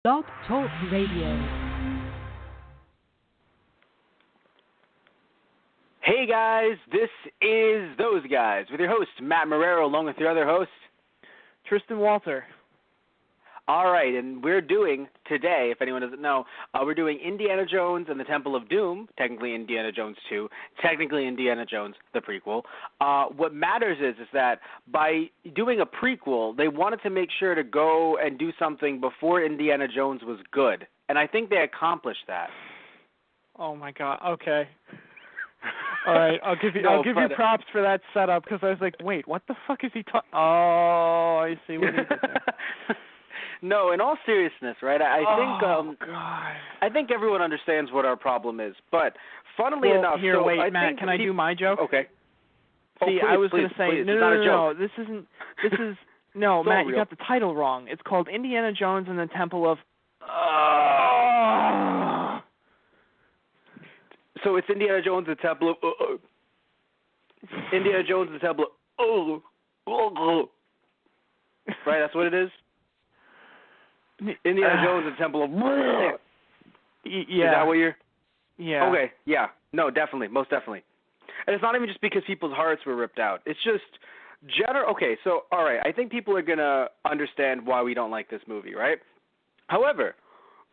Blog Talk Radio. Hey guys, this is Those Guys with your host, Matt Marrero, along with your other host, Tristan Walter. All right, and we're doing today, if anyone doesn't know, we're doing Indiana Jones and the Temple of Doom, technically Indiana Jones 2, technically Indiana Jones, the prequel. What matters is that by doing a prequel, they wanted to make sure to go and do something before Indiana Jones was good, and I think they accomplished that. Oh my God. Okay. All right, I'll give you props for that setup because I was like, wait, what the fuck is he talking? Oh, I see what he did there. No, in all seriousness, right? I think everyone understands what our problem is, but funnily enough, here, so wait, I Matt, think can I do my joke? Okay. See, please, I was going to say, no, this is no, Matt, you got the title wrong. It's called Indiana Jones and the Temple of. So it's Indiana Jones and the Temple of. Indiana Jones and the Temple of. Right, that's what it is. Indiana Jones and the Temple of. Yeah. Is that what you're? Yeah. Okay. Yeah. No, definitely, most definitely. And it's not even just because people's hearts were ripped out. It's just Okay, so all right, I think people are gonna understand why we don't like this movie, right? However,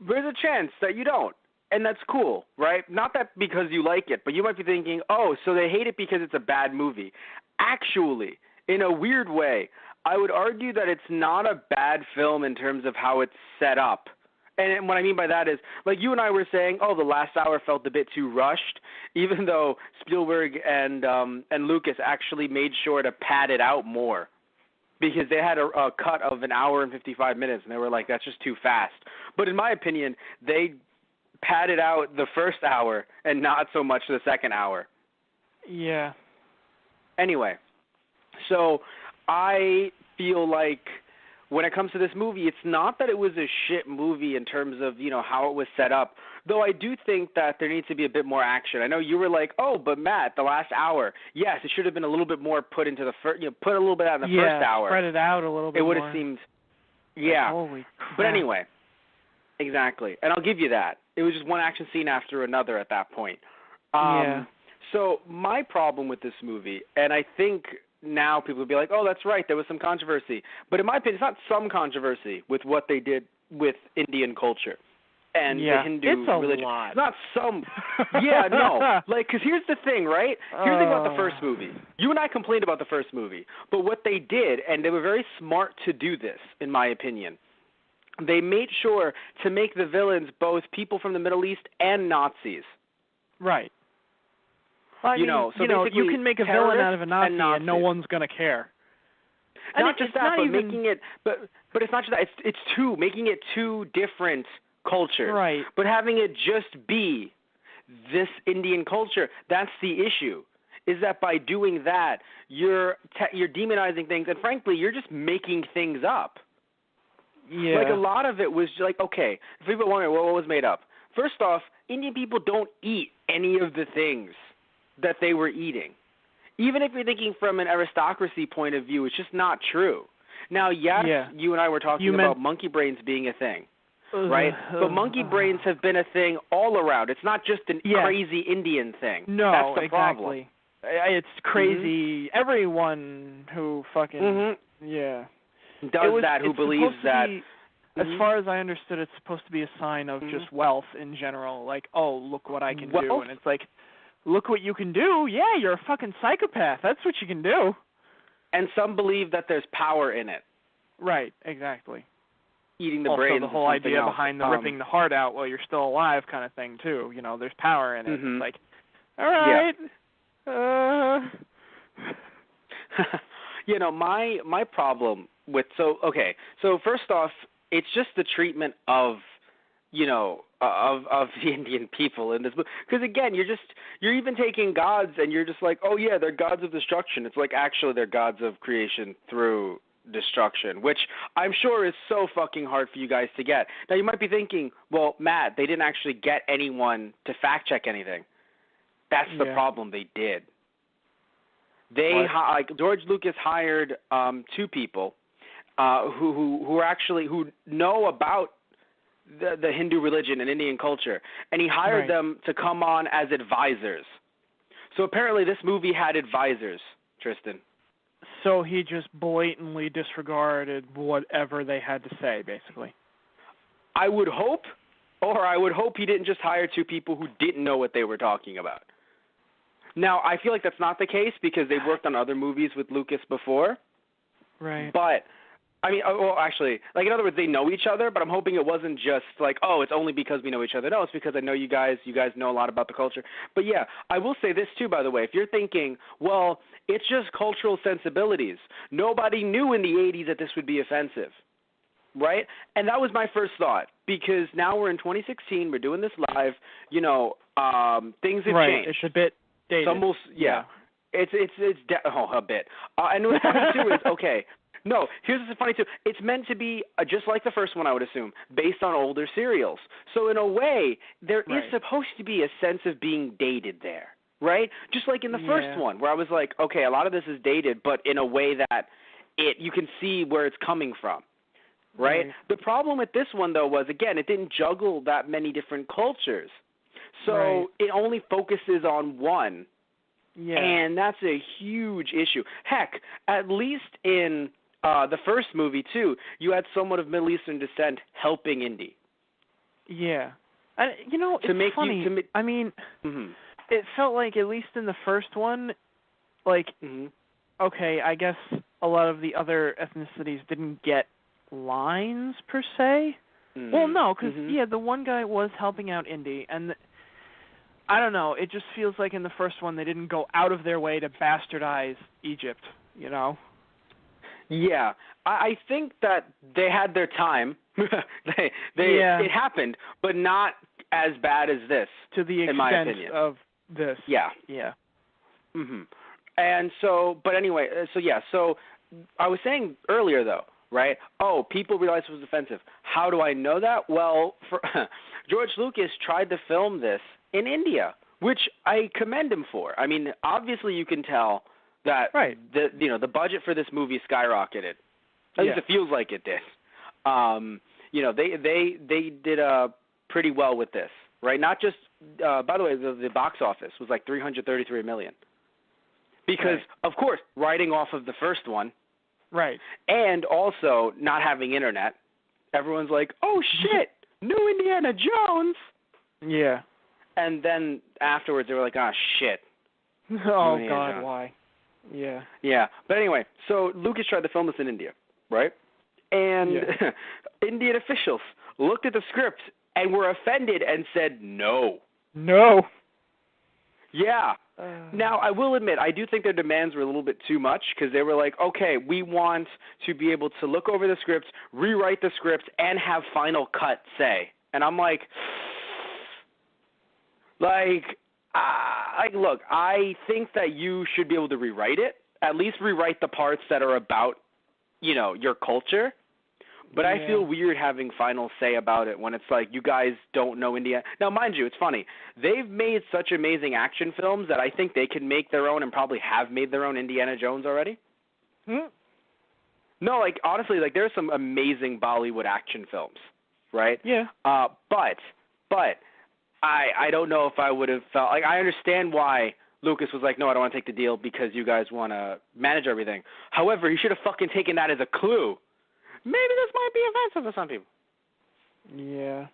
there's a chance that you don't. And that's cool, right? Not that because you like it, but you might be thinking, oh, so they hate it because it's a bad movie. Actually, in a weird way, I would argue that it's not a bad film in terms of how it's set up. And what I mean by that is, like you and I were saying, oh, the last hour felt a bit too rushed, even though Spielberg and Lucas actually made sure to pad it out more. Because they had a cut of an hour and 55 minutes, and they were like, that's just too fast. But in my opinion, they padded out the first hour and not so much the second hour. Yeah. Anyway, so I feel like when it comes to this movie, it's not that it was a shit movie in terms of, how it was set up, though I do think that there needs to be a bit more action. I know you were like, oh, but Matt, the last hour, yes, it should have been a little bit more put into the first, put a little bit out in the first hour. Spread it out a little bit more. It would more. have seemed, yeah. Holy crap. But anyway, exactly, and I'll give you that. It was just one action scene after another at that point. Yeah. So my problem with this movie, and I think now people would be like, oh, that's right, there was some controversy. But in my opinion, it's not some controversy with what they did with Indian culture and the Hindu religion. It's a lot. Not some. Yeah, no. Because here's the thing, right? Here's the thing about the first movie. You and I complained about the first movie. But what they did, and they were very smart to do this, in my opinion, they made sure to make the villains both people from the Middle East and Nazis. Right. Well, you can make a villain out of a Nazi and no one's going to care. Not just that, but making it, but it's not just that. It's making it two different cultures. Right. But having it just be this Indian culture, that's the issue. Is that by doing that, you're demonizing things, and frankly, you're just making things up. Yeah. Like a lot of it was like, okay, if people wonder what was made up. First off, Indian people don't eat any of the things that they were eating. Even if you're thinking from an aristocracy point of view, it's just not true. Now, yes, you and I were talking about monkey brains being a thing, right? But monkey brains have been a thing all around. It's not just a crazy Indian thing. No, that's the exactly. problem. It's crazy. Mm-hmm. Everyone who fucking does that, who believes that. As far as I understood, it's supposed to be a sign of just wealth in general. Like, oh, look what I can do. And it's like, look what you can do. Yeah, you're a fucking psychopath. That's what you can do. And some believe that there's power in it. Right, exactly. Eating the also, brains. Also, the whole idea behind the ripping the heart out while you're still alive kind of thing, too. There's power in it. Mm-hmm. It's like, all right. Yeah. My problem with so first off, it's just the treatment of of the Indian people in this book. Because again, you're even taking gods and you're just like, oh yeah, they're gods of destruction. It's like actually they're gods of creation through destruction, which I'm sure is so fucking hard for you guys to get. Now you might be thinking, well, Matt, they didn't actually get anyone to fact check anything. That's the problem. They did. George Lucas hired two people who know about the Hindu religion and Indian culture, and he hired them to come on as advisors. So apparently this movie had advisors, Tristan. So he just blatantly disregarded whatever they had to say, basically. I would hope he didn't just hire two people who didn't know what they were talking about. Now, I feel like that's not the case because they've worked on other movies with Lucas before. Right. But, I mean, well, actually, like, in other words, they know each other, but I'm hoping it wasn't just like, oh, it's only because we know each other. No, it's because I know you guys know a lot about the culture. But, yeah, I will say this, too, by the way. If you're thinking, well, it's just cultural sensibilities, nobody knew in the 80s that this would be offensive, right? And that was my first thought because now we're in 2016. We're doing this live. You know, things have changed. It's a bit dated. Almost, yeah. It's a bit. And what's funny, too, is, okay, no, here's what's funny, too. It's meant to be, just like the first one, I would assume, based on older serials. So, in a way, there is supposed to be a sense of being dated there, right? Just like in the first one, where I was like, okay, a lot of this is dated, but in a way that you can see where it's coming from, right? The problem with this one, though, was, again, it didn't juggle that many different cultures. So it only focuses on one. Yeah. And that's a huge issue. Heck, at least in the first movie, too, you had somewhat of Middle Eastern descent helping Indy. Yeah. You know, it's funny. I mean, it felt like, at least in the first one, like, okay, I guess a lot of the other ethnicities didn't get lines, per se. Well, no, because, the one guy was helping out Indy, and I don't know, it just feels like in the first one they didn't go out of their way to bastardize Egypt, you know? Yeah, I think that they had their time. It happened, but not as bad as this, to the extent in my opinion. Of this. Yeah. Yeah. And so, but anyway, so I was saying earlier, though, right? Oh, people realized it was offensive. How do I know that? Well, George Lucas tried to film this in India, which I commend him for. I mean, obviously you can tell that the budget for this movie skyrocketed. At least it feels like it did. They did pretty well with this, right? Not just by the way, the box office was like $333 million. Because of course, writing off of the first one, and also not having internet, everyone's like, "Oh shit, new Indiana Jones." Yeah. And then afterwards, they were like, "Ah, shit." Oh God, why? Yeah. Yeah, but anyway, so Lucas tried to film this in India, right? And Indian officials looked at the script and were offended and said no. No. Yeah. Now, I will admit, I do think their demands were a little bit too much because they were like, okay, we want to be able to look over the script, rewrite the script, and have final cut say. And I'm like, look, I think that you should be able to rewrite it, at least rewrite the parts that are about, your culture. But I feel weird having final say about it when it's like you guys don't know India. Now, mind you, it's funny. They've made such amazing action films that I think they can make their own and probably have made their own Indiana Jones already. No, honestly, there's some amazing Bollywood action films, right? Yeah. But I don't know if I would have felt I understand why Lucas was like, no, I don't want to take the deal because you guys want to manage everything. However, he should have fucking taken that as a clue. Maybe this might be offensive to some people. Yeah.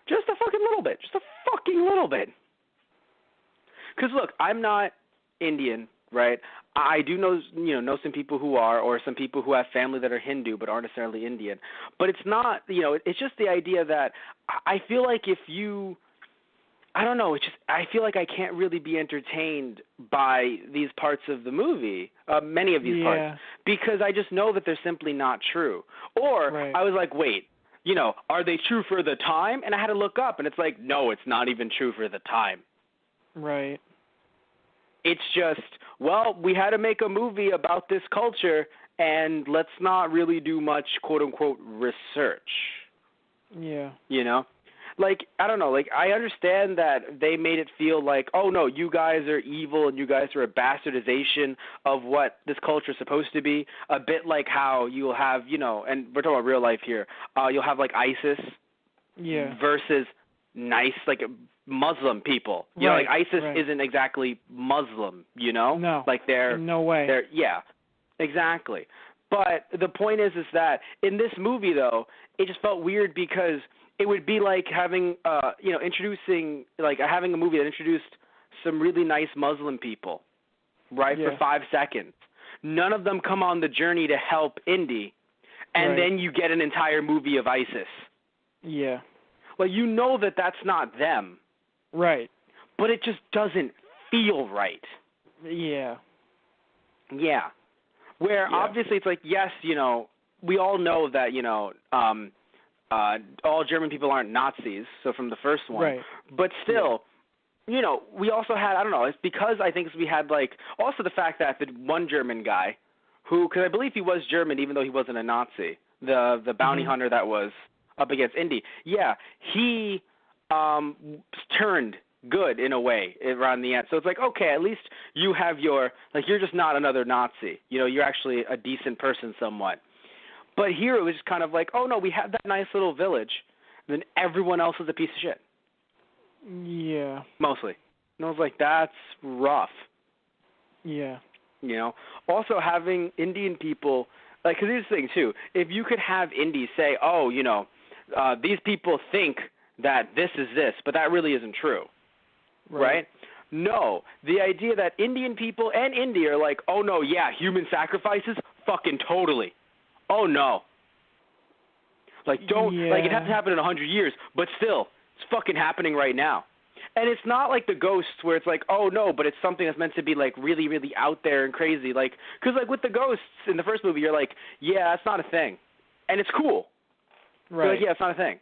Just a fucking little bit. Just a fucking little bit. Because, look, I'm not Indian, right? I do know some people who are, or some people who have family that are Hindu but aren't necessarily Indian. But it's not, it's just the idea that I feel like if you, I don't know, I feel like I can't really be entertained by these parts of the movie, many of these parts, because I just know that they're simply not true. Or I was like, wait, are they true for the time? And I had to look up, and it's like, no, it's not even true for the time. Right. It's just, well, we had to make a movie about this culture, and let's not really do much, quote-unquote, research. Yeah. I don't know, I understand that they made it feel like, oh, no, you guys are evil and you guys are a bastardization of what this culture is supposed to be, a bit like how you'll have, and we're talking about real life here, you'll have, ISIS, versus nice, like, Muslim people. You know, like ISIS isn't exactly Muslim, you know? No. Like they're no way. Yeah. Exactly. But the point is that in this movie though, it just felt weird because it would be like having introducing having a movie that introduced some really nice Muslim people, right, for 5 seconds. None of them come on the journey to help Indy, and then you get an entire movie of ISIS. Yeah. Well, you know that that's not them. Right. But it just doesn't feel right. Yeah. Yeah. Where obviously it's like, yes, you know, we all know that, you know, all German people aren't Nazis, so from the first one. Right. But still, you know, we also had, I don't know, it's because I think we had, like, also the fact that the one German guy who, because I believe he was German even though he wasn't a Nazi, the bounty hunter that was up against Indy. Yeah, he turned good in a way around the end. So it's like, okay, at least you have your, like, you're just not another Nazi. You know, you're actually a decent person somewhat. But here it was just kind of like, oh, no, we have that nice little village, and then everyone else is a piece of shit. Yeah. Mostly. And I was like, that's rough. Yeah. You know? Also having Indian people, like, because here's the thing, too. If you could have Indy say, oh, you know, these people think that this is this, but that really isn't true. Right? No. The idea that Indian people and India are like, oh, no, yeah, human sacrifices? Fucking totally. Oh, no. Like, don't, like, it hasn't happened in 100 years, but still, it's fucking happening right now. And it's not like the ghosts where it's like, oh, no, but it's something that's meant to be, like, really, really out there and crazy. Like, because, like, with the ghosts in the first movie, you're like, yeah, that's not a thing. And it's cool. Right. You're like, yeah, it's not a thing.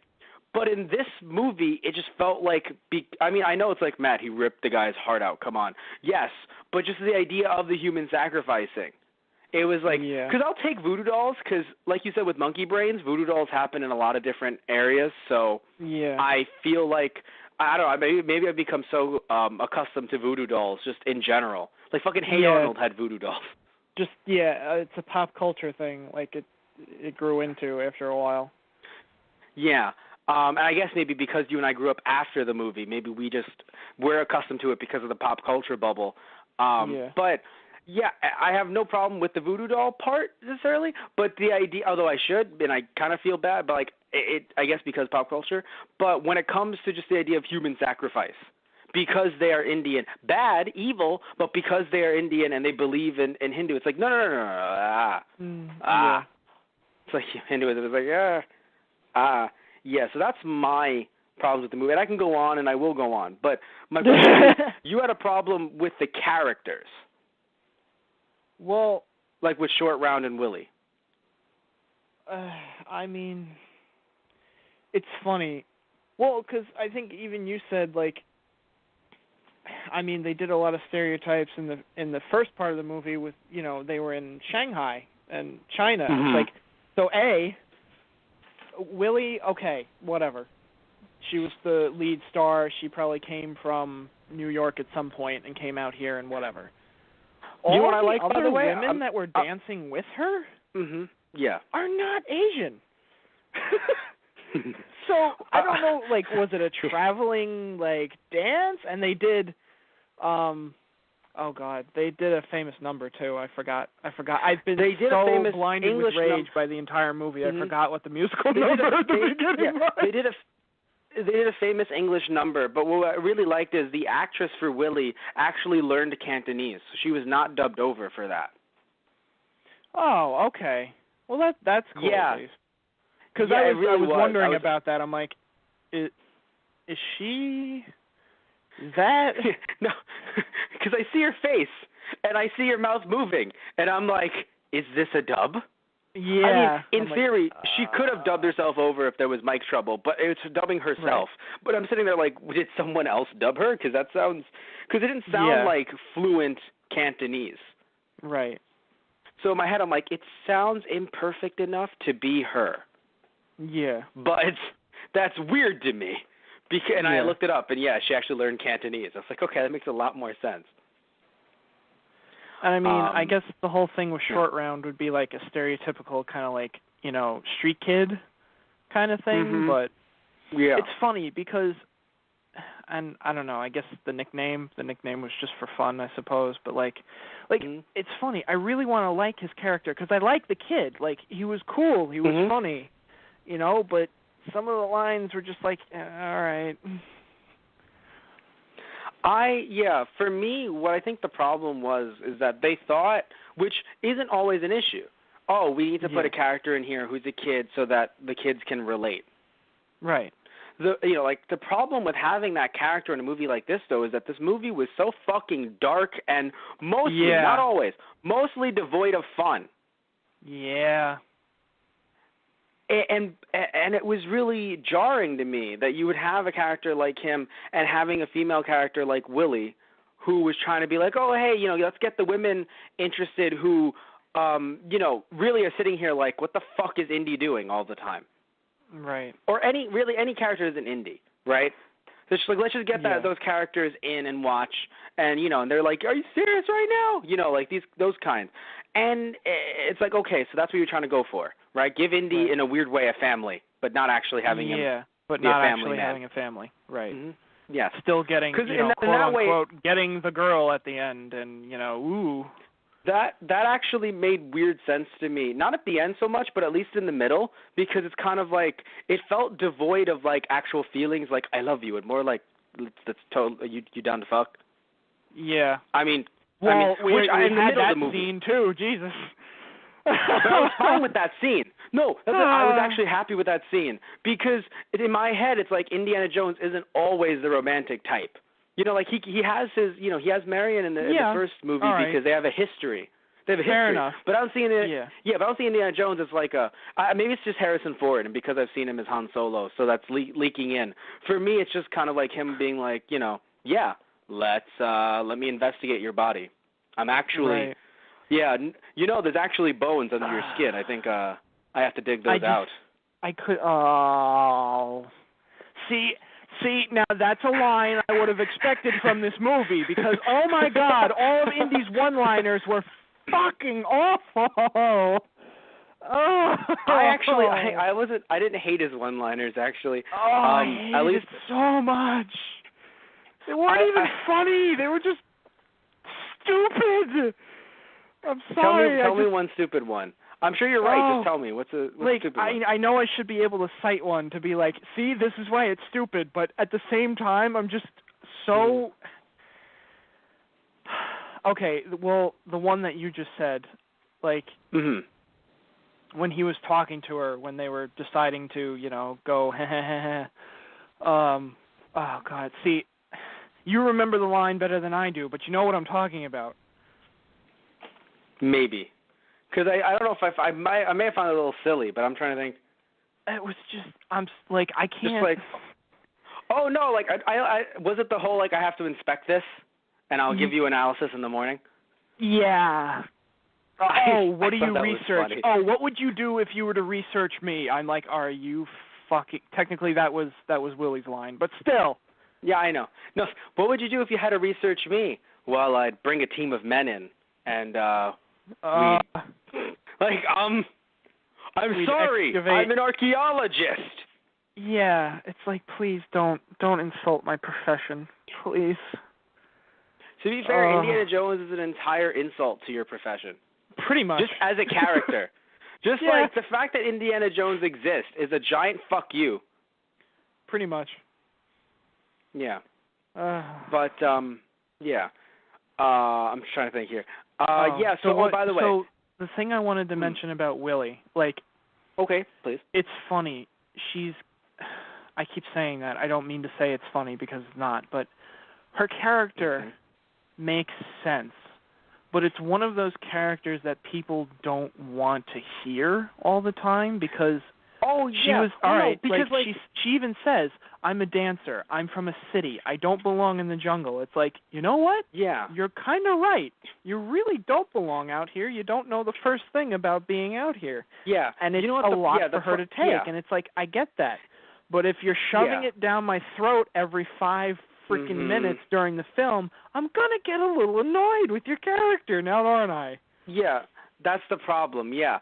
But in this movie, it just felt like, I mean, I know it's like, Matt, he ripped the guy's heart out, come on. Yes, but just the idea of the human sacrificing. It was like, because I'll take voodoo dolls, because like you said with monkey brains, voodoo dolls happen in a lot of different areas, so I feel like, I don't know, maybe I've become so accustomed to voodoo dolls just in general. Like fucking Hey Arnold had voodoo dolls. Just, it's a pop culture thing, like it grew into after a while. Yeah. And I guess maybe because you and I grew up after the movie, maybe we're accustomed to it because of the pop culture bubble. But, yeah, I have no problem with the voodoo doll part necessarily, but the idea, although I should, and I kind of feel bad, but like I guess because pop culture, but when it comes to just the idea of human sacrifice, because they are Indian, bad, evil, but because they are Indian and they believe in Hindu, it's like, no. It's like Hinduism is like, yeah, so that's my problems with the movie. And I can go on, and I will go on. But my question is, you had a problem with the characters. Well, like with Short Round and Willie. I mean, it's funny. Well, because I think even you said, like, I mean, they did a lot of stereotypes in the first part of the movie with, you know, they were in Shanghai and China. It's like, so Willie, okay, whatever. She was the lead star. She probably came from New York at some point and came out here and whatever. All what I like, other by the way, women that were dancing with her are not Asian. So, I don't know, like, was it a traveling, like, dance? And they did, oh, God, they did a famous number, too. I forgot. I've been so blinded English with rage by the entire movie. I forgot what the musical number at the beginning was. They did a famous English number, but what I really liked is the actress for Willie actually learned Cantonese. So she was not dubbed over for that. Oh, okay. Well, that's cool. Yeah. Because I was wondering about that. I'm like, is she that? No, because I see her face and I see her mouth moving, and I'm like, is this a dub? Yeah. I mean, in theory, she could have dubbed herself over if there was mic trouble, but it's dubbing herself. Right. But I'm sitting there like, did someone else dub her? Because it didn't sound like fluent Cantonese. Right. So in my head, I'm like, it sounds imperfect enough to be her. Yeah. But that's weird to me. And I looked it up, and she actually learned Cantonese. I was like, okay, that makes a lot more sense. And I mean, I guess the whole thing with Short Round would be like a stereotypical kind of like, you know, street kid kind of thing, but Yeah. It's funny because, and I don't know, I guess the nickname was just for fun, I suppose, but like it's funny. I really want to like his character because I like the kid. Like, he was cool, he was funny, you know, but some of the lines were just like, all right. For me, what I think the problem is that they thought, which isn't always an issue, oh, we need to put a character in here who's a kid so that the kids can relate. Right. The problem with having that character in a movie like this, though, is that this movie was so fucking dark and mostly, not always, mostly devoid of fun. Yeah. And it was really jarring to me that you would have a character like him and having a female character like Willie, who was trying to be like, oh, hey, let's get the women interested who, really are sitting here like, what the fuck is Indy doing all the time? Right. Or any character is an Indy, right? So it's like, let's just get those characters in and watch, and and they're like, are you serious right now? Like those kinds. And it's like, okay, so that's what you're trying to go for, right? Give Indy in a weird way a family, but not actually having him but be not a family actually man. having a family, right? Mm-hmm. Yeah. Still getting, quote unquote, getting the girl at the end, and ooh. That actually made weird sense to me. Not at the end so much, but at least in the middle, because it's kind of like it felt devoid of like actual feelings, like I love you, and more like that's total. You down to fuck? Yeah. We had that movie. scene too. Jesus. But I was fine with that scene. No, I was actually happy with that scene because in my head it's like Indiana Jones isn't always the romantic type. Like he has his, he has Marion in the first movie because they have a history. They have a history. Fair enough. But I don't see but I don't see Indiana Jones as like maybe it's just Harrison Ford, and because I've seen him as Han Solo, so that's leaking in. For me, it's just kind of like him being like, let me investigate your body. I'm actually, there's actually bones under your skin. I think I have to dig those out. I could, See, now that's a line I would have expected from this movie because, oh my God, all of Indy's one-liners were fucking awful. Oh. I didn't hate his one-liners actually. I hated it so much. They weren't even funny. They were just stupid. I'm sorry. Tell me one stupid one. I'm sure you're right. Just tell me. What's stupid one? I know I should be able to cite one to be like, see, this is why it's stupid, but at the same time, I'm just so... Okay, well, the one that you just said, like, when he was talking to her, when they were deciding to, go, oh, God, see, you remember the line better than I do, but you know what I'm talking about. Maybe. Because I don't know if I may have found it a little silly, but I'm trying to think. It was just, I can't. Just like, oh no, like I was it the whole like I have to inspect this, and I'll give you analysis in the morning. Yeah. Oh, what do you research? Oh, what would you do if you were to research me? I'm like, are you fucking? Technically, that was Willie's line, but still. Yeah, I know. No, what would you do if you had to research me? Well, I'd bring a team of men in, and I'm sorry, I'm an archaeologist. Yeah, it's like, please don't insult my profession, please. To be fair, Indiana Jones is an entire insult to your profession. Pretty much. Just as a character. Just like the fact that Indiana Jones exists is a giant fuck you. Pretty much. Yeah. But, yeah. I'm just trying to think here. By the way. So the thing I wanted to mention about Willie, like... Okay, please. It's funny. I keep saying that. I don't mean to say it's funny because it's not, but her character makes sense. But it's one of those characters that people don't want to hear all the time because she was all right. Because she even says, "I'm a dancer. I'm from a city. I don't belong in the jungle." It's like, you know what? Yeah, you're kind of right. You really don't belong out here. You don't know the first thing about being out here. Yeah, and it's a lot for her to take. And it's like, I get that. But if you're shoving it down my throat every 5 freaking minutes during the film, I'm gonna get a little annoyed with your character now, aren't I? Yeah. That's the problem, yeah.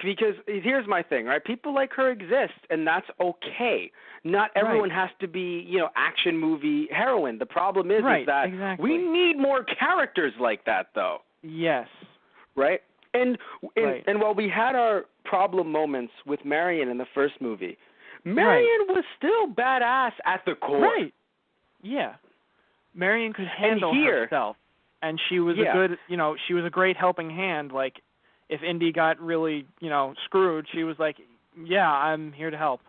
Because here's my thing, right? People like her exist, and that's okay. Not everyone has to be, action movie heroine. The problem is that we need more characters like that, though. Yes. Right? And while we had our problem moments with Marion in the first movie, Marion was still badass at the core. Right. Yeah. Marion could handle herself, and she was a good, she was a great helping hand. Like, if Indy got really, screwed, she was like, yeah, I'm here to help.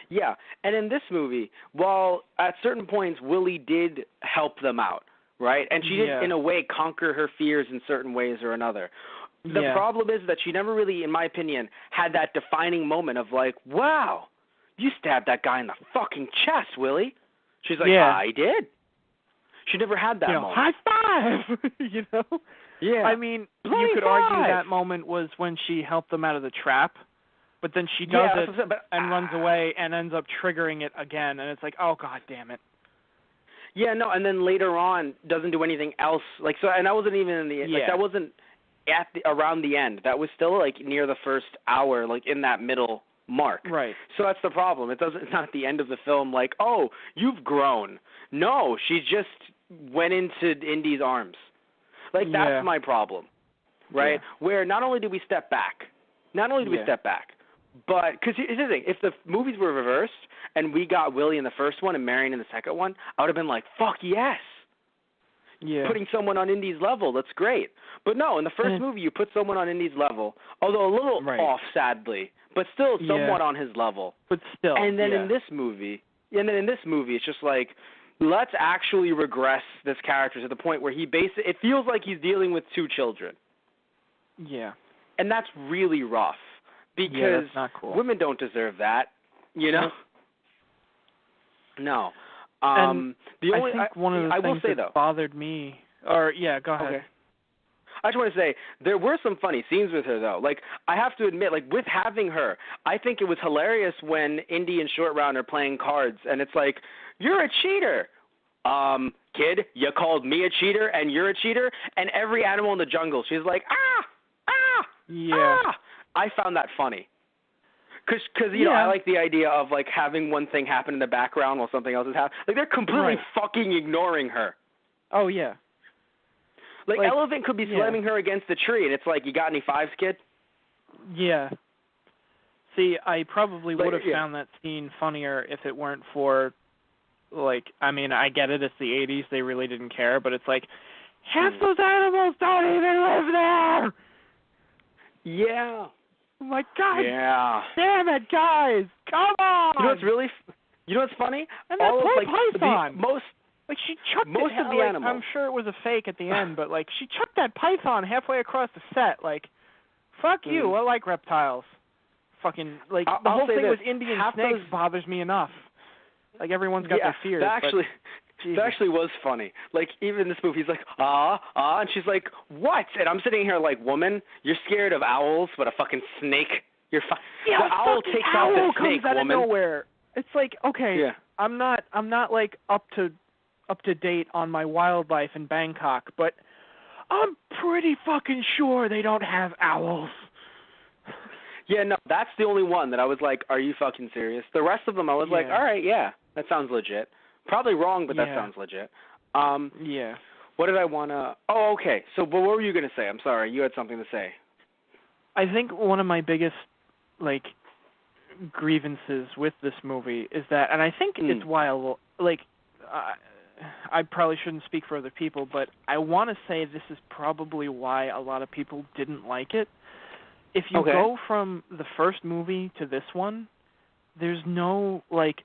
Yeah, and in this movie, while at certain points Willie did help them out, right? And she did, in a way, conquer her fears in certain ways or another. The problem is that she never really, in my opinion, had that defining moment of like, wow, you stabbed that guy in the fucking chest, Willie. She's like, I did. She never had that moment. High five! Yeah. I mean, you could argue that moment was when she helped them out of the trap, but then she does it and runs away and ends up triggering it again, and it's like, oh, God damn it. Yeah, no, and then later on doesn't do anything else. Like, so, and that wasn't even in the like that wasn't around the end. That was still like near the first hour, like in that middle mark. Right. So that's the problem. It's not at the end of the film like, oh, you've grown. No, she just went into Indy's arms. Like, that's my problem, right? Yeah. Where not only do we step back, but because here's the thing, if the movies were reversed and we got Willie in the first one and Marion in the second one, I would have been like, fuck yes. Yeah. Putting someone on Indy's level, that's great. But no, in the first movie, you put someone on Indy's level, although a little off, sadly, but still somewhat on his level. But still. And then in this movie, it's just like, let's actually regress this character to the point where it feels like he's dealing with two children. Yeah. And that's really rough because that's not cool. Women don't deserve that, No. I think one of the things that bothered me, go ahead. Okay. I just want to say, there were some funny scenes with her, though. Like, I have to admit, like, with having her, I think it was hilarious when Indy and Short Round are playing cards, and it's like, you're a cheater. Kid, you called me a cheater, and you're a cheater? And every animal in the jungle, she's like, I found that funny. Because I like the idea of, like, having one thing happen in the background while something else is happening. Like, they're completely fucking ignoring her. Oh, yeah. Like Elephant could be slamming her against the tree, and it's like, you got any fives, kid? Yeah. See, I probably would have found that scene funnier if it weren't for, like, I mean, I get it, it's the 80s, they really didn't care, but it's like, half those animals don't even live there! Yeah. Oh my God! Yeah. Damn it, guys! Come on! You know what's funny? And that poor python! She chucked most of the animals. I'm sure it was a fake at the end, but, like, she chucked that python halfway across the set. Like, fuck you, I like reptiles. Fucking, like, the whole thing with Indian snakes bothers me enough. Like, everyone's got their fears. That actually was funny. Like, even in this movie, he's like, and she's like, what? And I'm sitting here like, woman, you're scared of owls, but a fucking snake? The owl takes out the snake, comes out woman. Of nowhere. It's like, okay, I'm not like up to date on my wildlife in Bangkok, but I'm pretty fucking sure they don't have owls. Yeah, no, that's the only one that I was like, are you fucking serious? The rest of them I was like, all right, that sounds legit. Probably wrong, but that sounds legit. What did I want to... Oh, okay. So what were you going to say? I'm sorry. You had something to say. I think one of my biggest, like, grievances with this movie is that, and I think it's why, like, I probably shouldn't speak for other people, but I want to say this is probably why a lot of people didn't like it. If you go from the first movie to this one, there's no, like,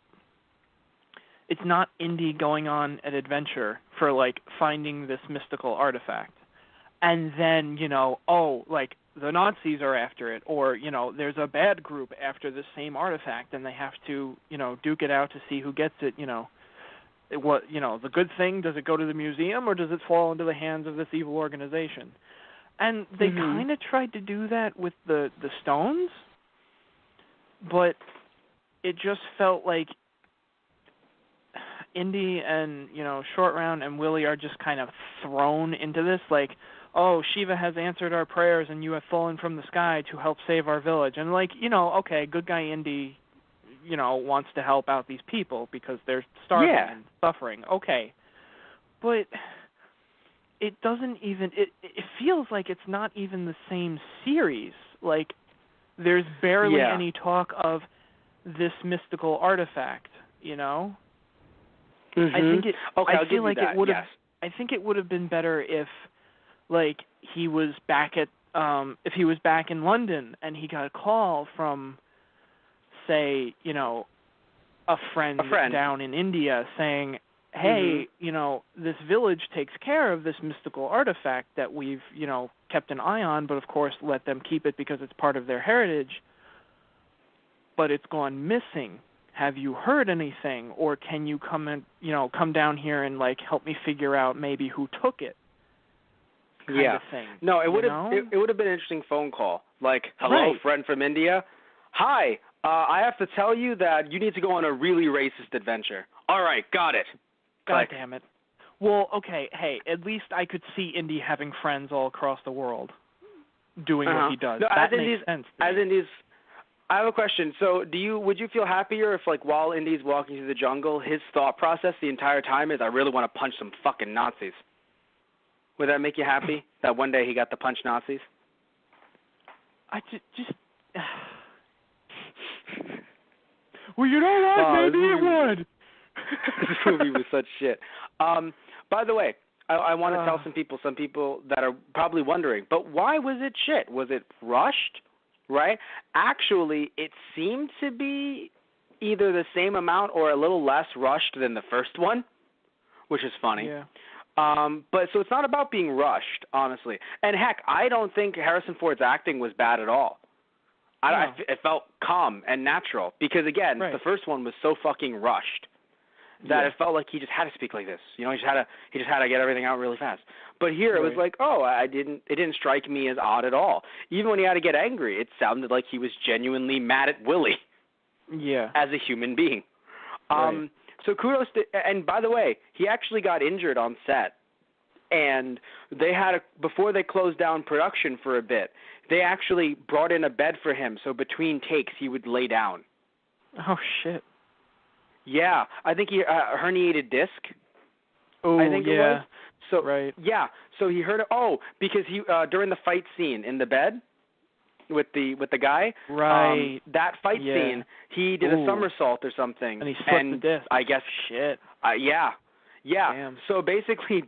it's not Indy going on an adventure for, like, finding this mystical artifact. And then, like, the Nazis are after it, or, there's a bad group after the same artifact, and they have to, duke it out to see who gets it, the good thing, does it go to the museum, or does it fall into the hands of this evil organization? And they kind of tried to do that with the Stones, but it just felt like Indy and, Short Round and Willie are just kind of thrown into this, like, oh, Shiva has answered our prayers and you have fallen from the sky to help save our village. And, like, okay, good guy Indy, wants to help out these people because they're starving and suffering. Okay. But it doesn't even, it feels like it's not even the same series. Like, there's barely any talk of this mystical artifact, Mm-hmm. I think it, okay, I feel like that. it would have, yes. I think it would have been better if, like, he was back at, if he was back in London and he got a call from, say, a friend down in India saying, hey, this village takes care of this mystical artifact that we've, kept an eye on, but of course let them keep it because it's part of their heritage, but it's gone missing. Have you heard anything, or can you come down here and, like, help me figure out maybe who took it? Kind of thing. No, it would have it would have been an interesting phone call. Like, hello, friend from India. Hi, I have to tell you that you need to go on a really racist adventure. All right, got it. God damn it. Well, okay, hey, at least I could see Indy having friends all across the world doing what he does. No, that makes sense to me. I have a question. So, would you feel happier if, like, while Indy's walking through the jungle, his thought process the entire time is, I really want to punch some fucking Nazis? Would that make you happy that one day he got to punch Nazis? I just well, you know what? Maybe it would. This movie was such shit. By the way, I want to tell some people that are probably wondering, but why was it shit? Was it rushed? Right? Actually, it seemed to be either the same amount or a little less rushed than the first one, which is funny. Yeah. But so it's not about being rushed, honestly. And heck, I don't think Harrison Ford's acting was bad at all. It felt calm and natural because, again, the first one was so fucking rushed that it felt like he just had to speak like this. He just had to get everything out really fast. But here it was like, it didn't strike me as odd at all. Even when he had to get angry, it sounded like he was genuinely mad at Willie. Yeah. As a human being. So kudos to, and by the way, he actually got injured on set. And they had before they closed down production for a bit, they actually brought in a bed for him so between takes he would lay down. Oh shit. Yeah, I think he herniated disc. Oh, I think it was. So yeah, so he heard because he during the fight scene in the bed with the guy. Right. That fight scene, he did a somersault or something. And he slipped the disc. I guess shit. Yeah. Damn. So basically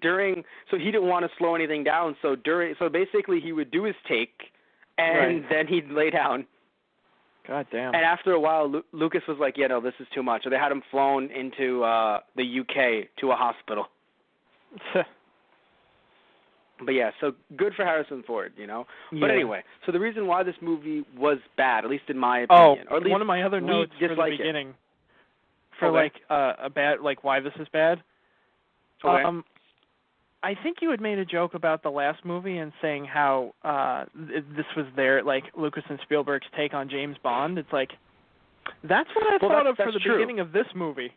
so he didn't want to slow anything down, so basically he would do his take and then he'd lay down. God damn. And after a while Lucas was like, no, this is too much. So they had him flown into the UK to a hospital. But yeah, so good for Harrison Ford, But anyway, so the reason why this movie was bad, at least in my opinion, or at least one of my other notes for the beginning, a bad, like why this is bad. Okay. I think you had made a joke about the last movie and saying how this was Lucas and Spielberg's take on James Bond. It's like, that's what I thought of for the beginning of this movie.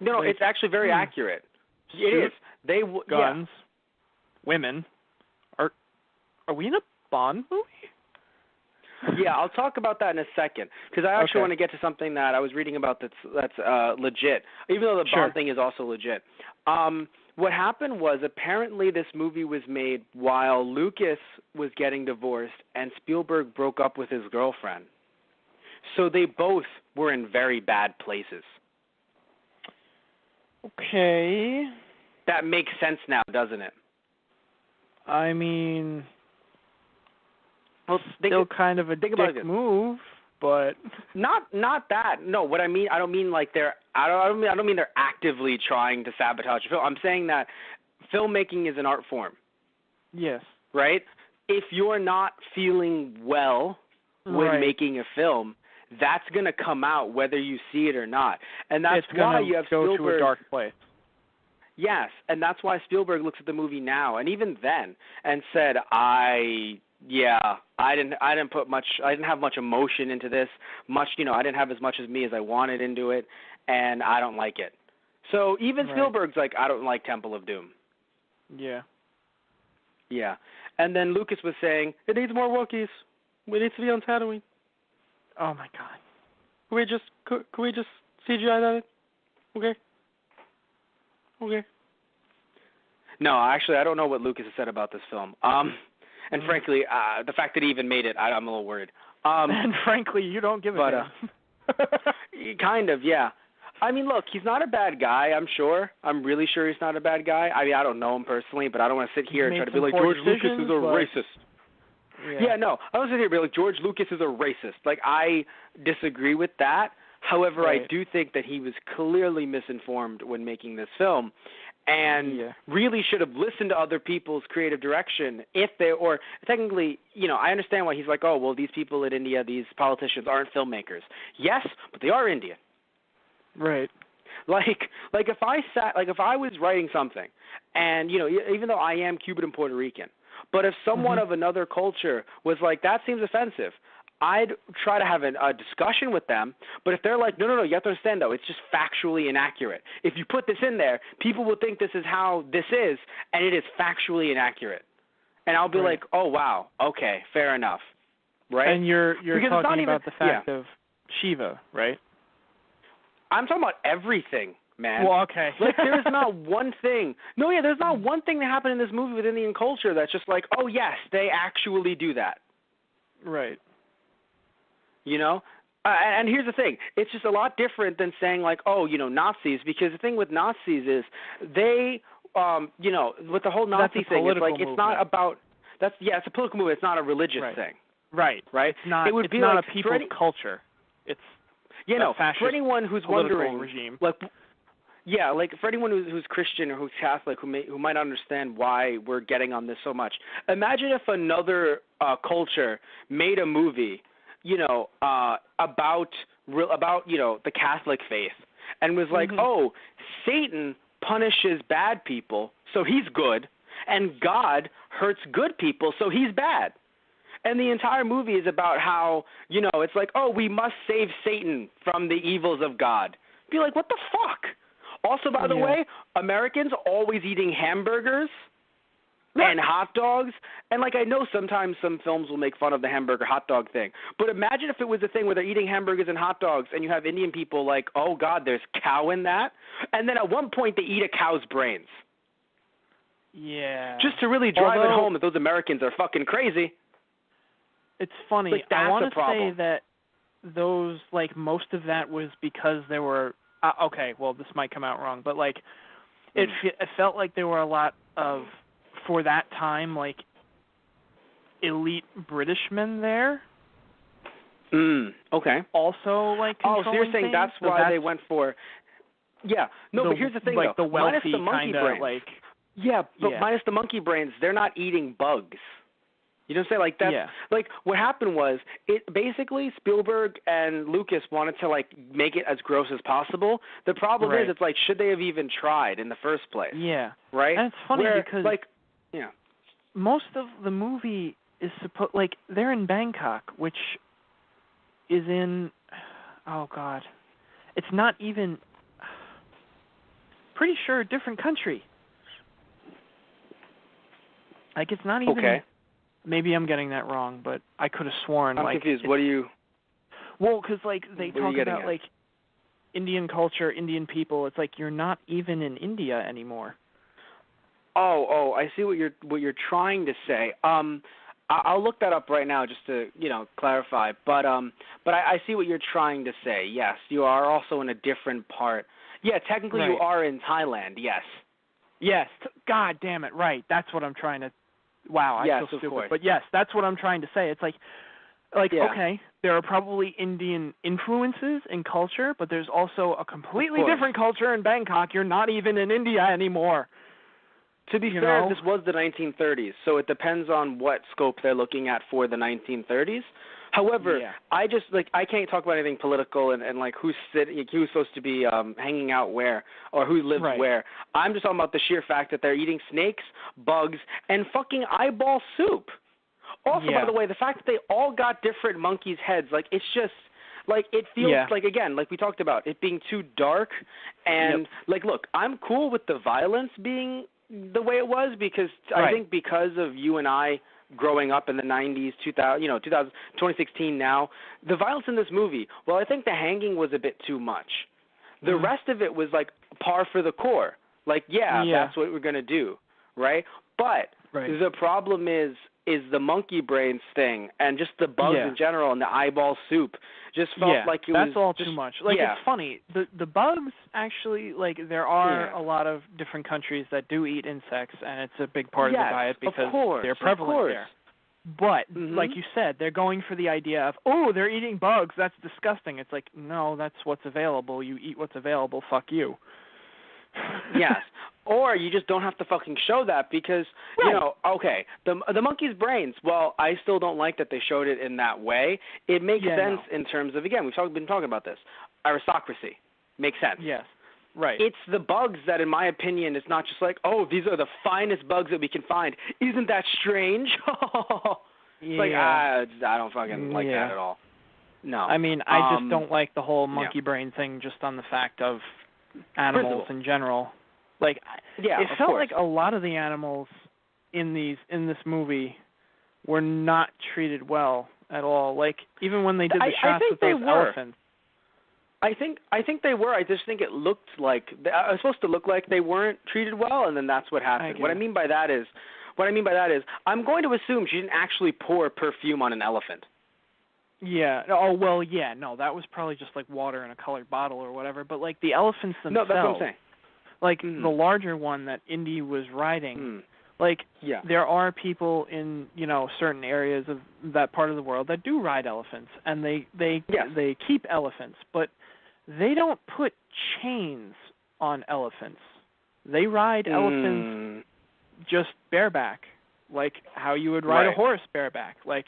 No, it's actually very accurate. It is. They guns, women. Are we in a Bond movie? Yeah, I'll talk about that in a second because I actually want to get to something that I was reading about that's legit, even though the Bond thing is also legit. What happened was apparently this movie was made while Lucas was getting divorced and Spielberg broke up with his girlfriend. So they both were in very bad places. Okay. That makes sense now, doesn't it? I mean, well, still kind of a dick move, but not that. No, what I mean, I don't mean like I don't mean they're actively trying to sabotage a film. I'm saying that filmmaking is an art form. Yes. Right? If you're not feeling well when making a film, that's going to come out whether you see it or not. And that's why you have Spielberg go to a dark place. Yes, and that's why Spielberg looks at the movie now and even then and said, I didn't have much emotion into this. I didn't have as much as me as I wanted into it, and I don't like it. So even Spielberg's like, I don't like Temple of Doom. Yeah. Yeah. And then Lucas was saying, it needs more Wookiees. We need to be on Tatooine. Oh my God. Can we just CGI that? Okay. Okay. No, actually, I don't know what Lucas has said about this film. And frankly, the fact that he even made it, I'm a little worried. And frankly, you don't give a damn. Kind of, yeah. I mean, look, he's not a bad guy, I'm sure. I'm really sure he's not a bad guy. I mean, I don't know him personally, but I don't want to sit here and try to be like, George Lucas is a racist. Yeah, no. I don't sit here and be like, George Lucas is a racist. Like, I disagree with that. However, right. I do think that he was clearly misinformed when making this film and really should have listened to other people's creative direction or technically, I understand why he's like, oh, well, these people in India, these politicians aren't filmmakers. Yes, but they are Indian. Right. Like if I was writing something and, even though I am Cuban and Puerto Rican, but if someone of another culture was like, that seems offensive, I'd try to have a discussion with them. But if they're like, no, you have to understand, though, it's just factually inaccurate. If you put this in there, people will think this is how this is, and it is factually inaccurate. And I'll be like, oh, wow, okay, fair enough. Right? And you're talking about the fact of Shiva, right? I'm talking about everything, man. Well, okay. Like, there's not one thing. No, yeah, there's not one thing that happened in this movie with Indian culture that's just like, oh, yes, they actually do that. Right. And here's the thing. It's just a lot different than saying, like, oh, Nazis, because the thing with Nazis is they, with the whole Nazi thing, it's like movement. It's not about – it's a political movement. It's not a religious thing. Right. Right? It's not, it would it's be not like a people's culture. It's for anyone who's wondering, regime. like for anyone who's Christian or who's Catholic who might understand why we're getting on this so much. Imagine if another culture made a movie, about the Catholic faith, and was like, oh, Satan punishes bad people, so he's good, and God hurts good people, so he's bad. And the entire movie is about how, it's like, oh, we must save Satan from the evils of God. Be like, what the fuck? Also, by the way, Americans always eating hamburgers and hot dogs. And, I know sometimes some films will make fun of the hamburger hot dog thing. But imagine if it was a thing where they're eating hamburgers and hot dogs and you have Indian people like, oh, God, there's cow in that. And then at one point they eat a cow's brains. Yeah. Just to really drive it home that those Americans are fucking crazy. It's funny. I want to say that those, most of that was because there were okay, well, this might come out wrong, but, it felt like there were a lot of, for that time, elite British men there. Okay. Also, oh, so you're saying that's why they went for... Yeah. No, but here's the thing, though. The wealthy minus the monkey brains. Yeah, but minus the monkey brains, they're not eating bugs. You know what I'm saying? That's what happened was basically Spielberg and Lucas wanted to make it as gross as possible. The problem is it's should they have even tried in the first place? Yeah. Right? And it's funny because most of the movie is they're in Bangkok, which is in it's not even pretty sure a different country. It's not even okay. Maybe I'm getting that wrong, but I could have sworn. I'm confused. What do you? Well, because they talk about Indian culture, Indian people. It's you're not even in India anymore. Oh, I see what you're trying to say. I'll look that up right now just to clarify. But I see what you're trying to say. Yes, you are also in a different part. Yeah, technically you are in Thailand. Yes. Yes. God damn it! Right. That's what I'm trying to. Wow, I feel stupid. Course. But yes, that's what I'm trying to say. It's okay, there are probably Indian influences in culture, but there's also a completely different culture in Bangkok. You're not even in India anymore. To be fair, this was the 1930s, so it depends on what scope they're looking at for the 1930s. However, I just I can't talk about anything political and who's supposed to be hanging out where or who lives where. I'm just talking about the sheer fact that they're eating snakes, bugs, and fucking eyeball soup. Also, by the way, the fact that they all got different monkeys' heads, it's just it feels again, we talked about, it being too dark and look, I'm cool with the violence being the way it was because I think because of you and I growing up in the 90s, 2016 now, the violence in this movie, well, I think the hanging was a bit too much. The rest of it was like par for the core. Like, that's what we're going to do, right? But the problem is the monkey brains thing and just the bugs in general and the eyeball soup just felt like it was that's all just, too much. Like, it's funny. The bugs actually, like, there are a lot of different countries that do eat insects, and it's a big part of the diet because they're prevalent there. But, like you said, they're going for the idea of, oh, they're eating bugs. That's disgusting. It's like, no, that's what's available. You eat what's available. Fuck you. Yes. Or you just don't have to fucking show that because, the monkey's brains, well, I still don't like that they showed it in that way. It makes sense in terms of, again, we've been talking about this, aristocracy. Makes sense. Yes. Right. It's the bugs that, in my opinion, it's not just like, oh, these are the finest bugs that we can find. Isn't that strange? It's like, I don't fucking like that at all. No. I mean, I just don't like the whole monkey brain thing just on the fact of animals in general. Like, it felt like a lot of the animals in this movie were not treated well at all. Like, even when they did the shots with those elephants. I think they were. I just think it looked like it was supposed to look like they weren't treated well, and then that's what happened. What I mean by that is, I'm going to assume she didn't actually pour perfume on an elephant. Yeah. Oh, well, yeah. No, that was probably just like water in a colored bottle or whatever. But like the elephants themselves. No, that's what I'm saying. Like the larger one that Indy was riding. Like there are people in certain areas of that part of the world that do ride elephants, and they keep elephants, but they don't put chains on elephants. They ride elephants just bareback, like how you would ride a horse bareback. Like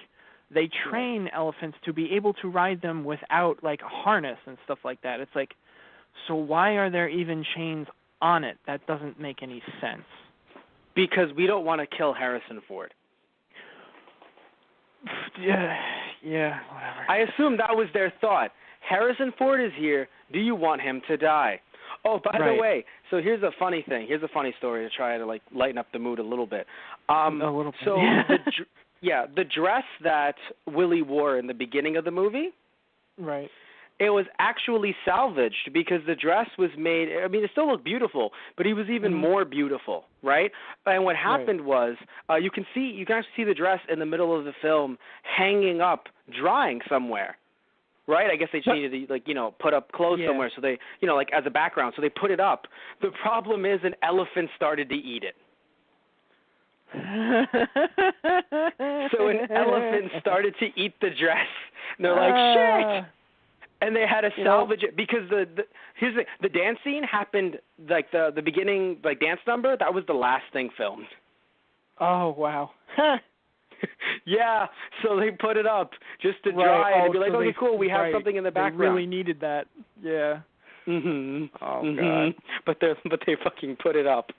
they train elephants to be able to ride them without like a harness and stuff like that. It's like, so why are there even chains on it? That doesn't make any sense. Because we don't want to kill Harrison Ford. Yeah, whatever. I assume that was their thought. Harrison Ford is here. Do you want him to die? Oh, by the way, so here's a funny thing. Here's a funny story to try to like lighten up the mood a little bit. A little bit. So the dress that Willie wore in the beginning of the movie. Right. It was actually salvaged because the dress was made, I mean, it still looked beautiful, but he was even more beautiful, right? And what happened was, you can actually see the dress in the middle of the film hanging up, drying somewhere, right? I guess they just needed to, put up clothes somewhere, so they, like as a background, so they put it up. The problem is an elephant started to eat it. So an elephant started to eat the dress. And they're like, shit! And they had to salvage it because here's the dance scene happened like the beginning like dance number, that was the last thing filmed. Oh wow. Yeah, so they put it up just to dry and be like, okay, cool, we have something in the background. They really needed that. Yeah. God. But they fucking put it up,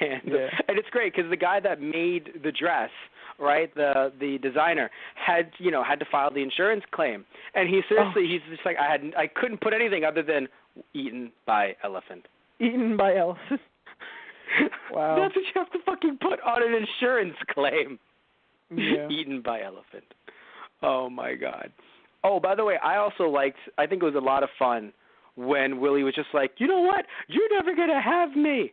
and it's great because the guy that made the dress, right, the designer had to file the insurance claim, and he's just like I couldn't put anything other than eaten by elephant. Eaten by elephant. Wow. That's what you have to fucking put on an insurance claim. Yeah. Eaten by elephant. Oh my God. Oh, by the way, I think it was a lot of fun when Willie was just like, you know what? You're never going to have me.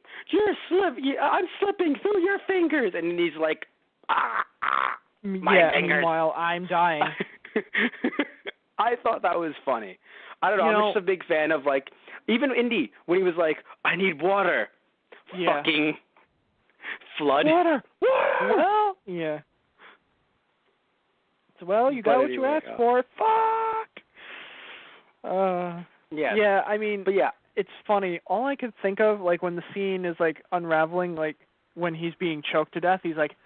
I'm slipping through your fingers. And he's like, my fingers. Meanwhile, I'm dying. I thought that was funny. I don't know. I'm just a big fan of, like, even Indy, when he was like, I need water. Fucking flood. Water. Well, yeah. Well, you got what you asked for. Fuck. Yeah, I mean, but it's funny. All I could think of, like, when the scene is, like, unraveling, like, when he's being choked to death, he's like,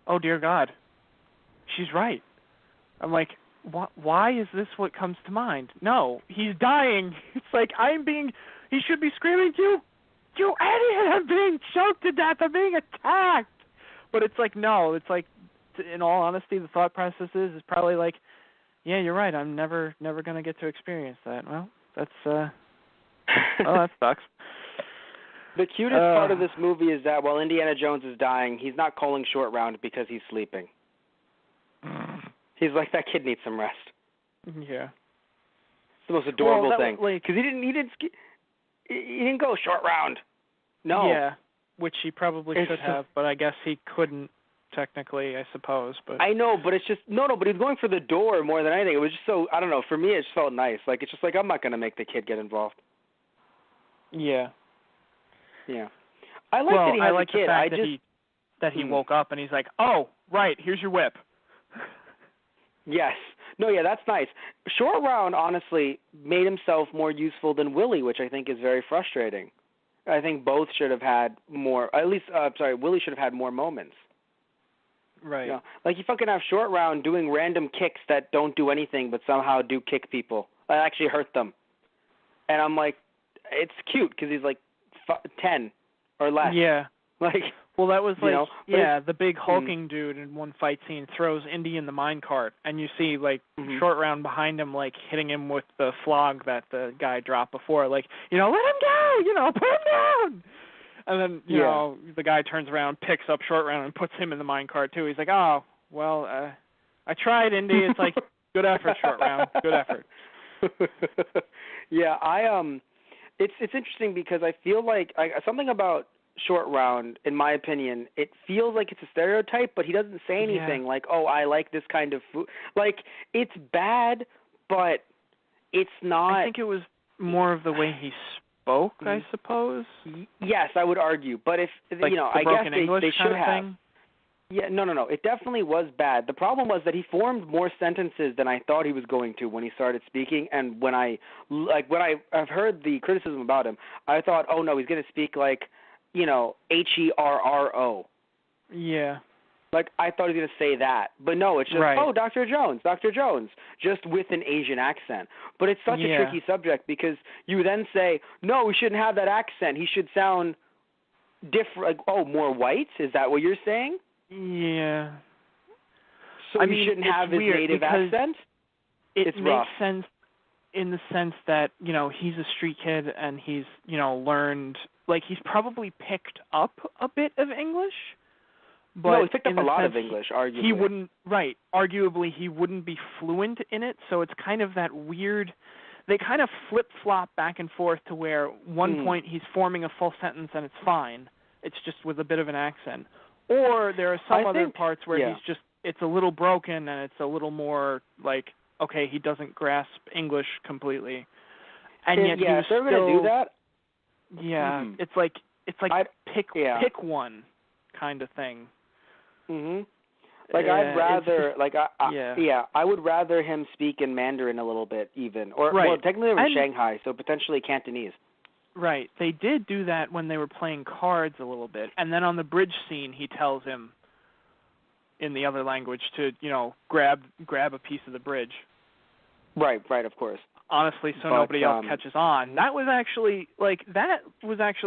oh, dear God, she's right. I'm like, why is this what comes to mind? No, he's dying. It's like, he should be screaming, you idiot, I'm being choked to death, I'm being attacked. But it's like, no, it's like, in all honesty, the thought process is probably like, yeah, you're right, I'm never going to get to experience that. Well, that's, that sucks. The cutest part of this movie is that while Indiana Jones is dying, he's not calling Short Round because he's sleeping. He's like, that kid needs some rest. Yeah. It's the most adorable thing. Like, because he didn't go Short Round. No. Yeah, which he probably should have, but I guess he couldn't technically, I suppose. But I know, but it's just but he's going for the door more than anything. It was just so, I don't know. For me, it just felt nice. Like, it's just like, I'm not going to make the kid get involved. Yeah. Yeah. I like that he has a kid. The fact that he woke up and he's like, oh, right, here's your whip. Yes. No, yeah, that's nice. Short Round, honestly, made himself more useful than Willie, which I think is very frustrating. I think both should have had more, Willie should have had more moments. Right. You know, like, you fucking have Short Round doing random kicks that don't do anything but somehow do kick people. That actually hurt them. And I'm like, it's cute because he's like 10 or less. Yeah. Like, well, that was like, the big Mm-hmm. hulking dude in one fight scene throws Indy in the minecart, and you see, like, Short Round behind him, like, hitting him with the flog that the guy dropped before. Like, let him go! Put him down! And then, you know, the guy turns around, picks up Short Round, and puts him in the minecart, too. He's like, oh, well, I tried, Indy. It's like, good effort, Short Round. Good effort. Yeah, it's interesting because I feel like something about Short Round, in my opinion, it feels like it's a stereotype, but he doesn't say anything like, oh, I like this kind of food. Like, it's bad, but it's not. I think it was more of the way he spoke, I suppose. Yes, I would argue. But if, like I guess they should have. Thing? Yeah, no. It definitely was bad. The problem was that he formed more sentences than I thought he was going to when he started speaking. And when I've heard the criticism about him, I thought, oh no, he's going to speak like, Herro. Yeah. Like, I thought he was going to say that. But no, it's just, oh, Dr. Jones, just with an Asian accent. But it's such a tricky subject because you then say, no, we shouldn't have that accent. He should sound different. Like, more white? Is that what you're saying? Yeah. So he shouldn't have his native accent? It makes rough. sense in the sense that, he's a street kid and he's, learned, like, he's probably picked up a bit of English. But no, he's picked up a lot of English, arguably. He wouldn't, arguably he wouldn't be fluent in it, so it's kind of that weird, they kind of flip-flop back and forth to where one point he's forming a full sentence and it's fine. It's just with a bit of an accent. Or there are some other parts where he's just, it's a little broken and it's a little more like, okay, he doesn't grasp English completely. And yet if they're going to do that, it's like pick one kind of thing. Mhm. Like, I'd rather I would rather him speak in Mandarin a little bit even, or well, technically they're in Shanghai, so potentially Cantonese. Right. They did do that when they were playing cards a little bit, and then on the bridge scene he tells him in the other language to, grab a piece of the bridge. Right, of course. Honestly, so nobody else catches on. That was actually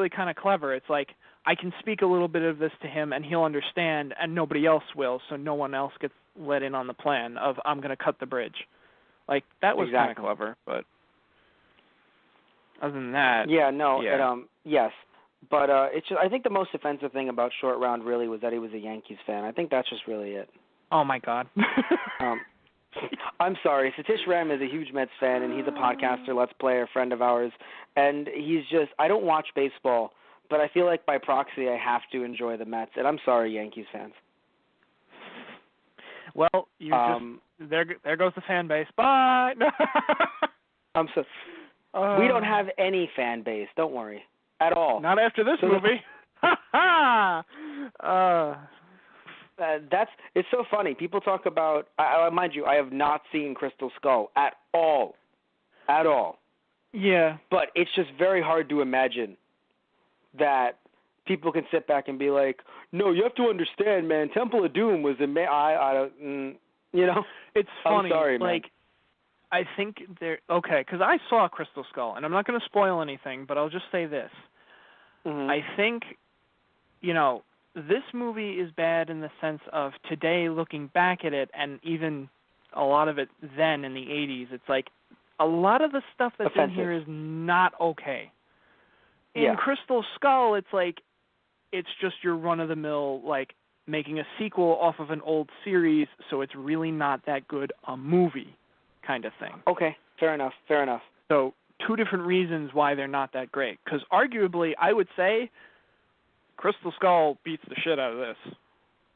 kind of clever. It's like, I can speak a little bit of this to him and he'll understand and nobody else will, so no one else gets let in on the plan of I'm going to cut the bridge. Like, that was kind of clever, but other than that. Yeah, no, yes. But it's just, I think the most offensive thing about Short Round really was that he was a Yankees fan. I think that's just really it. Oh my God. I'm sorry. Satish Ram is a huge Mets fan, and he's a podcaster, Let's Player, friend of ours. And he's just, I don't watch baseball, but I feel like by proxy I have to enjoy the Mets. And I'm sorry, Yankees fans. Well, there goes the fan base. Bye. We don't have any fan base. Don't worry. At all. Not after this movie. It's so funny. People talk about, mind you, I have not seen Crystal Skull at all. At all. Yeah. But it's just very hard to imagine that people can sit back and be like, no, you have to understand, man, Temple of Doom was It's funny. I'm sorry, man. Like, I think because I saw Crystal Skull, and I'm not going to spoil anything, but I'll just say this. Mm-hmm. I think, this movie is bad in the sense of today looking back at it, and even a lot of it then in the 80s, it's like a lot of the stuff that's offensive. in here is not okay. In In Crystal Skull, it's like it's just your run-of-the-mill, like, making a sequel off of an old series, so it's really not that good a movie kind of thing. Okay, fair enough. So 2 different reasons why they're not that great. Because arguably, I would say Crystal Skull beats the shit out of this,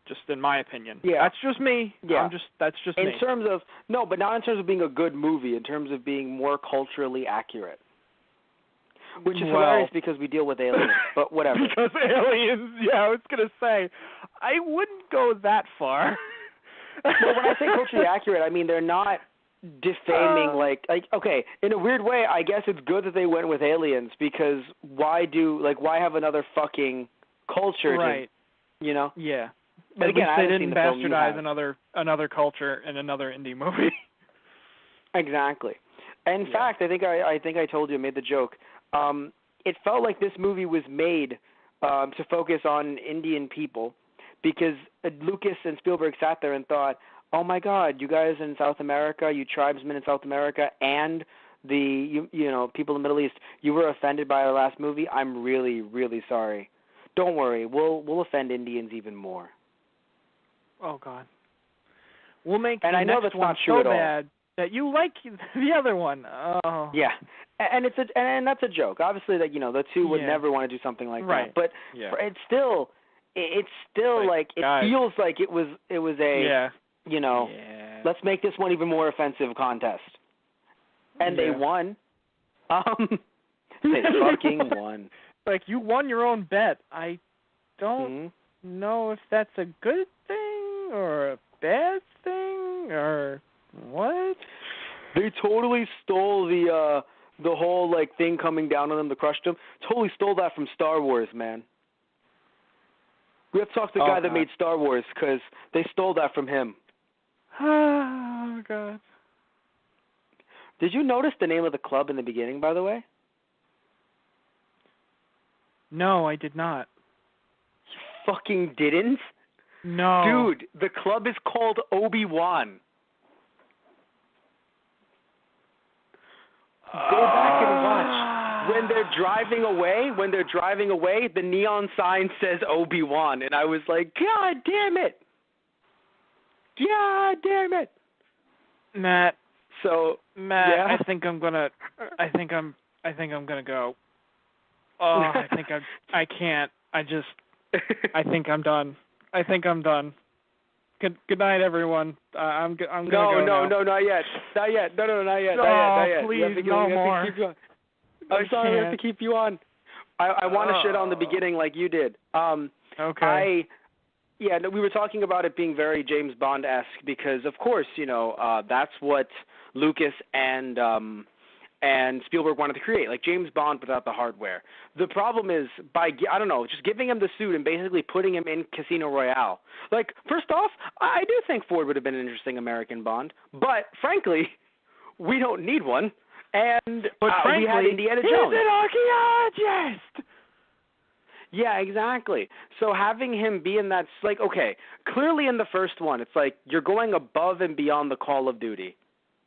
just in my opinion. Yeah. That's just me. Yeah. That's just me. In terms of, no, but not in terms of being a good movie, in terms of being more culturally accurate. Which is hilarious because we deal with aliens, but whatever. Because aliens, yeah, I was going to say, I wouldn't go that far. Well, when I say culturally accurate, I mean they're not defaming, like, okay, in a weird way, I guess it's good that they went with aliens, because why have another fucking culture, right? You know? Yeah. But At again, least I they haven't seen didn't the film bastardize another culture in another indie movie. Exactly. In fact, I think I told you, I made the joke. It felt like this movie was made to focus on Indian people, because Lucas and Spielberg sat there and thought, oh my God, you guys in South America, you tribesmen in South America, and you know, people in the Middle East, you were offended by our last movie. I'm really, really sorry. Don't worry, we'll offend Indians even more. Oh God. We'll make and the I know next that's one not true so at all. bad that you like the other one. Oh. Yeah, and that's a joke. Obviously, that, you know, the two would never want to do something like that. But it's still like it guys, feels like it was a you know, let's make this one even more offensive contest. And they won. They fucking won. Like, you won your own bet. I don't know if that's a good thing or a bad thing or what. They totally stole the whole, like, thing coming down on them to crush them. Totally stole that from Star Wars, man. We have to talk to the guy that made Star Wars, because they stole that from him. Oh, God. Did you notice the name of the club in the beginning, by the way? No, I did not. You fucking didn't? No. Dude, the club is called Obi-Wan. Go back and watch. When they're driving away, the neon sign says Obi-Wan, and I was like, God damn it. God damn it. Matt, yeah? I think I'm gonna go. Oh, I can't. I think I'm done. Good night, everyone. I'm gonna go now. No, not yet. Not yet. No, not yet. Please, no more. I'm sorry, we have to keep you on. I want to shit on the beginning like you did. Okay. We were talking about it being very James Bond-esque because, of course, you know, that's what Lucas and Spielberg wanted to create, like James Bond without the hardware. The problem is just giving him the suit and basically putting him in Casino Royale. Like, first off, I do think Ford would have been an interesting American Bond, but frankly, we don't need one. And frankly, we had Indiana Jones. He's an archaeologist. Yeah, exactly. So having him be in that, like, okay, clearly in the first one, it's like you're going above and beyond the Call of Duty.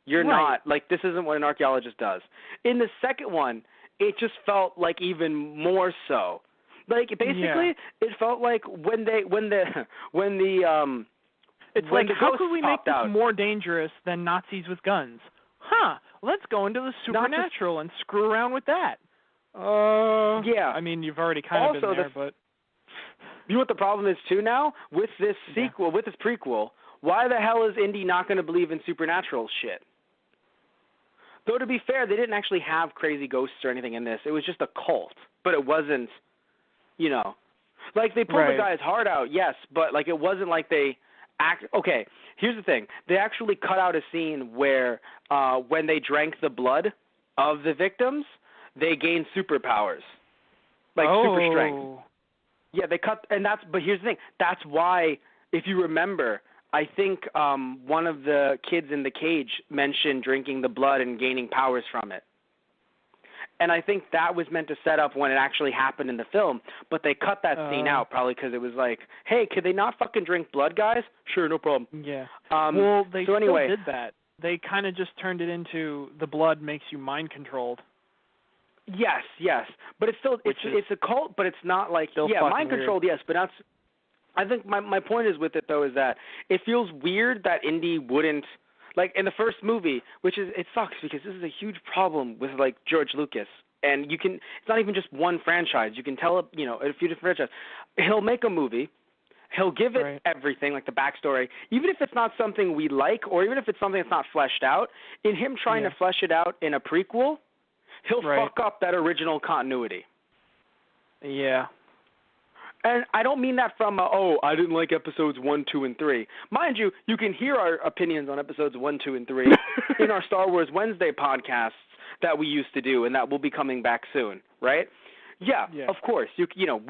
You're not, like, this isn't what an archaeologist does. In the second one, it just felt like even more so. Like, basically, it felt like when the it's like, how could we make this more dangerous than Nazis with guns? Let's go into the supernatural and screw around with that. Yeah. I mean, you've already kind of been there, but you know what the problem is too now with this sequel, with this prequel? Why the hell is Indy not going to believe in supernatural shit? Though, to be fair, they didn't actually have crazy ghosts or anything in this. It was just a cult, but it wasn't, you know, like they pulled the guy's heart out, yes, but like it wasn't like they okay, here's the thing. They actually cut out a scene where when they drank the blood of the victims, they gained superpowers, like super strength. Yeah, they cut, but here's the thing. That's why, if you remember, I think one of the kids in the cage mentioned drinking the blood and gaining powers from it. And I think that was meant to set up when it actually happened in the film, but they cut that scene out probably because it was like, hey, could they not fucking drink blood, guys? Sure, no problem. Yeah. Well, they still did that. They kind of just turned it into the blood makes you mind controlled. Yes, but it's still it's a cult, but it's not like mind controlled. Yes, but that's. I think my point is with it though is that it feels weird that Indy wouldn't like in the first movie, which is it sucks because this is a huge problem with like George Lucas, and it's not even just one franchise. You can tell a few different franchises. He'll make a movie. He'll give it everything, like the backstory, even if it's not something we like, or even if it's something that's not fleshed out. In him trying to flesh it out in a prequel, he'll fuck up that original continuity. Yeah. And I don't mean that from, I didn't like episodes 1, 2, and 3. Mind you, you can hear our opinions on episodes 1, 2, and 3 in our Star Wars Wednesday podcasts that we used to do, and that will be coming back soon, right? Yeah, of course. We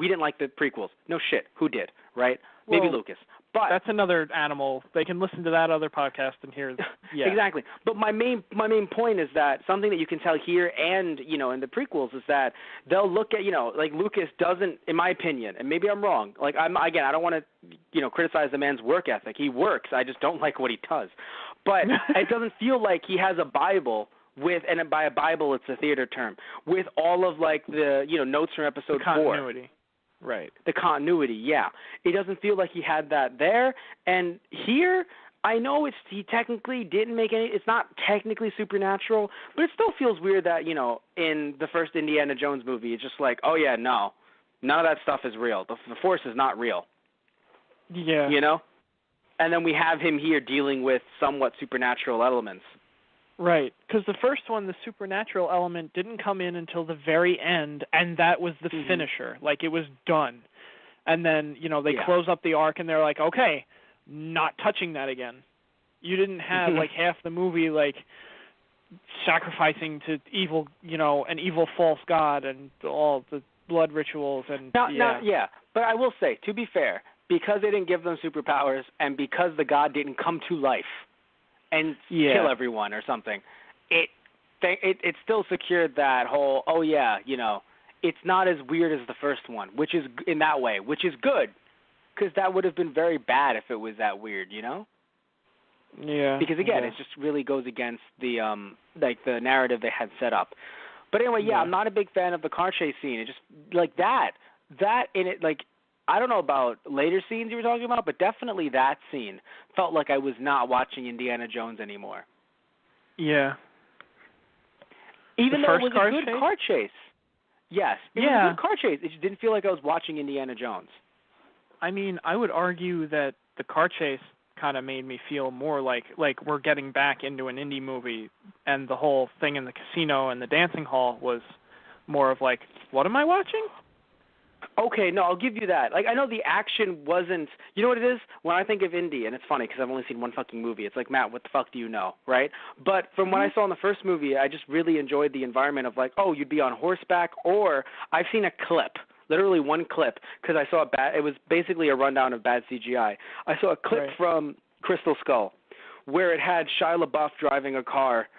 didn't like the prequels. No shit. Who did, right? Maybe Lucas. But that's another animal. They can listen to that other podcast and hear. Yeah. Exactly. But my main point is that something that you can tell here and in the prequels is that they'll look at like Lucas doesn't, in my opinion, and maybe I'm wrong. Like I don't want to criticize the man's work ethic. He works. I just don't like what he does. But it doesn't feel like he has a Bible with, and by a Bible it's a theater term, with all of like the notes from episode 4. Continuity. Right. The continuity, yeah. It doesn't feel like he had that there. And here, I know he technically didn't make any, it's not technically supernatural, but it still feels weird that, in the first Indiana Jones movie, it's just like, oh yeah, no, none of that stuff is real. The Force is not real. Yeah. And then we have him here dealing with somewhat supernatural elements. Right, because the first one, the supernatural element didn't come in until the very end, and that was the finisher. Like, it was done. And then, they close up the arc, and they're like, okay, not touching that again. You didn't have, like, half the movie, like, sacrificing to evil, an evil false god and all the blood rituals. And but I will say, to be fair, because they didn't give them superpowers and because the god didn't come to life and kill everyone or something, it still secured that whole, it's not as weird as the first one, which is in that way, which is good, because that would have been very bad if it was that weird, Yeah. Because again, it just really goes against the the narrative they had set up. But anyway, I'm not a big fan of the car chase scene. It just like that in it, like, I don't know about later scenes you were talking about, but definitely that scene felt like I was not watching Indiana Jones anymore. Yeah. Even though it was a good car chase. Yes. It was a good car chase. It just didn't feel like I was watching Indiana Jones. I mean, I would argue that the car chase kind of made me feel more like we're getting back into an indie movie, and the whole thing in the casino and the dancing hall was more of like, what am I watching? Okay, no, I'll give you that. Like, I know the action wasn't, you know what it is? When I think of indie, and it's funny because I've only seen one fucking movie, it's like, Matt, what the fuck do you know, right? But from what I saw in the first movie, I just really enjoyed the environment of like, you'd be on horseback, or I've seen a clip, literally one clip, because I saw it was basically a rundown of bad CGI. I saw a clip from Crystal Skull where it had Shia LaBeouf driving a car,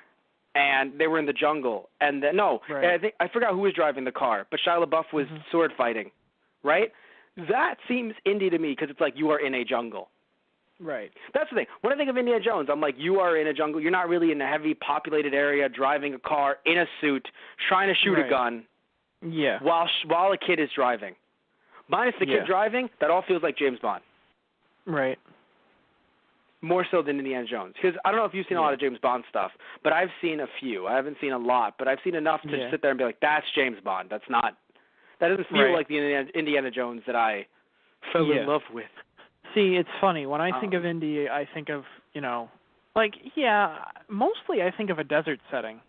and they were in the jungle. And then, I forgot who was driving the car, but Shia LaBeouf was sword fighting, right? That seems indie to me because it's like you are in a jungle. Right. That's the thing. When I think of Indiana Jones, I'm like, you are in a jungle. You're not really in a heavy populated area driving a car in a suit, trying to shoot a gun. Yeah. While a kid is driving. Minus the kid driving, that all feels like James Bond. Right. More so than Indiana Jones. Because I don't know if you've seen a lot of James Bond stuff, but I've seen a few. I haven't seen a lot, but I've seen enough to sit there and be like, that's James Bond. That doesn't feel like the Indiana Jones that I fell in love with. See, it's funny. When I think of indie, I think of, mostly I think of a desert setting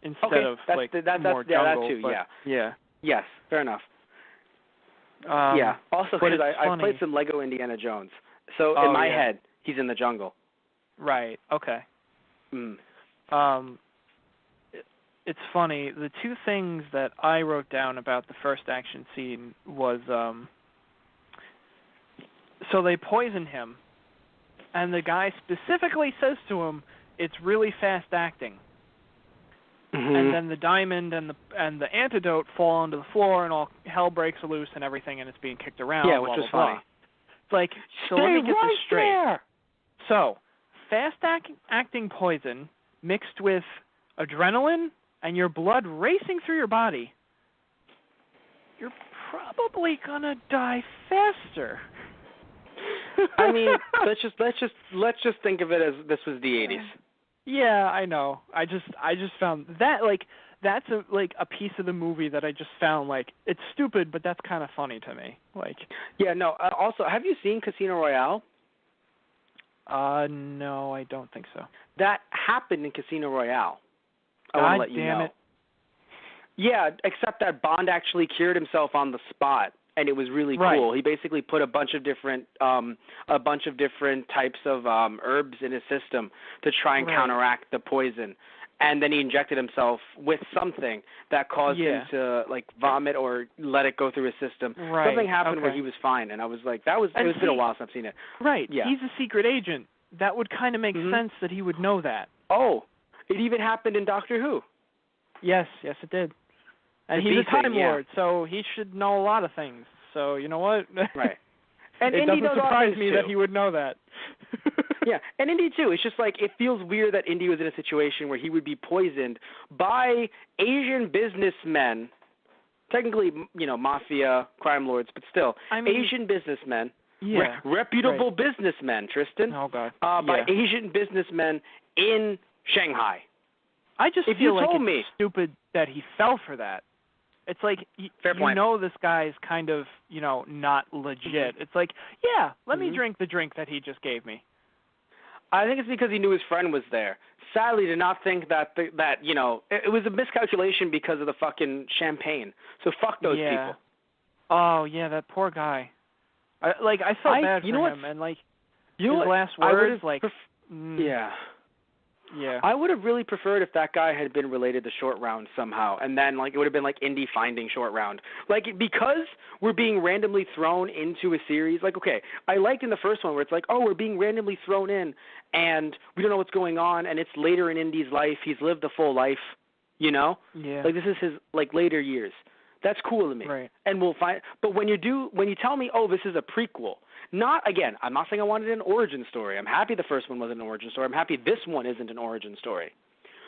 instead of more jungle. That too, Yeah. Yes, fair enough. Also, because I played some Lego Indiana Jones. So in my head, he's in the jungle. Right, okay. It's funny. The two things that I wrote down about the first action scene was, so they poison him, and the guy specifically says to him, it's really fast acting. And then the diamond and the antidote fall onto the floor, and all hell breaks loose and everything, and it's being kicked around. Yeah, which was funny. It's like, so let me get this straight. There. So, fast acting poison mixed with adrenaline and your blood racing through your body, you're probably gonna die faster. I mean, let's just think of it as this was the 80s. Yeah, I know. I just found that like that's a piece of the movie that I just found like it's stupid, but that's kind of funny to me. Like, yeah, no. Also, have you seen Casino Royale? No, I don't think so. That happened in Casino Royale. I God want to let you damn know. it. Yeah, except that Bond actually cured himself on the spot, and it was really cool. He basically put a bunch of different types of herbs in his system to try and counteract the poison. And then he injected himself with something that caused him to like vomit or let it go through his system. Right. Something happened where he was fine, and I was like, it's been a while since I've seen it. Right. Yeah. He's a secret agent. That would kind of make sense that he would know that. Oh, it even happened in Doctor Who. Yes, it did. And he's a Time Lord, so he should know a lot of things. So you know what? Right. And it Indy doesn't surprise me that he would know that. Yeah, and Indy too. It's just like it feels weird that Indy was in a situation where he would be poisoned by Asian businessmen, technically, mafia, crime lords, but still, Asian businessmen, reputable businessmen, Tristan. Oh God. By Asian businessmen in Shanghai. I just feel like it's stupid that he fell for that. It's like, Fair point. This guy's kind of, not legit. It's like, let me drink the drink that he just gave me. I think it's because he knew his friend was there. Sadly, to not think that it was a miscalculation because of the fucking champagne. So fuck those people. Oh, yeah, that poor guy. I felt bad for him. And, his last words, Yeah. I would have really preferred if that guy had been related to Short Round somehow, and then it would have been like Indy finding Short Round. Because we're being randomly thrown into a series. Okay, I liked in the first one where it's like, oh, we're being randomly thrown in, and we don't know what's going on, and it's later in Indy's life. He's lived a full life, Yeah. This is his later years. That's cool to me. Right. And we'll find. But when you tell me, oh, this is a prequel. I'm not saying I wanted an origin story. I'm happy the first one wasn't an origin story. I'm happy this one isn't an origin story.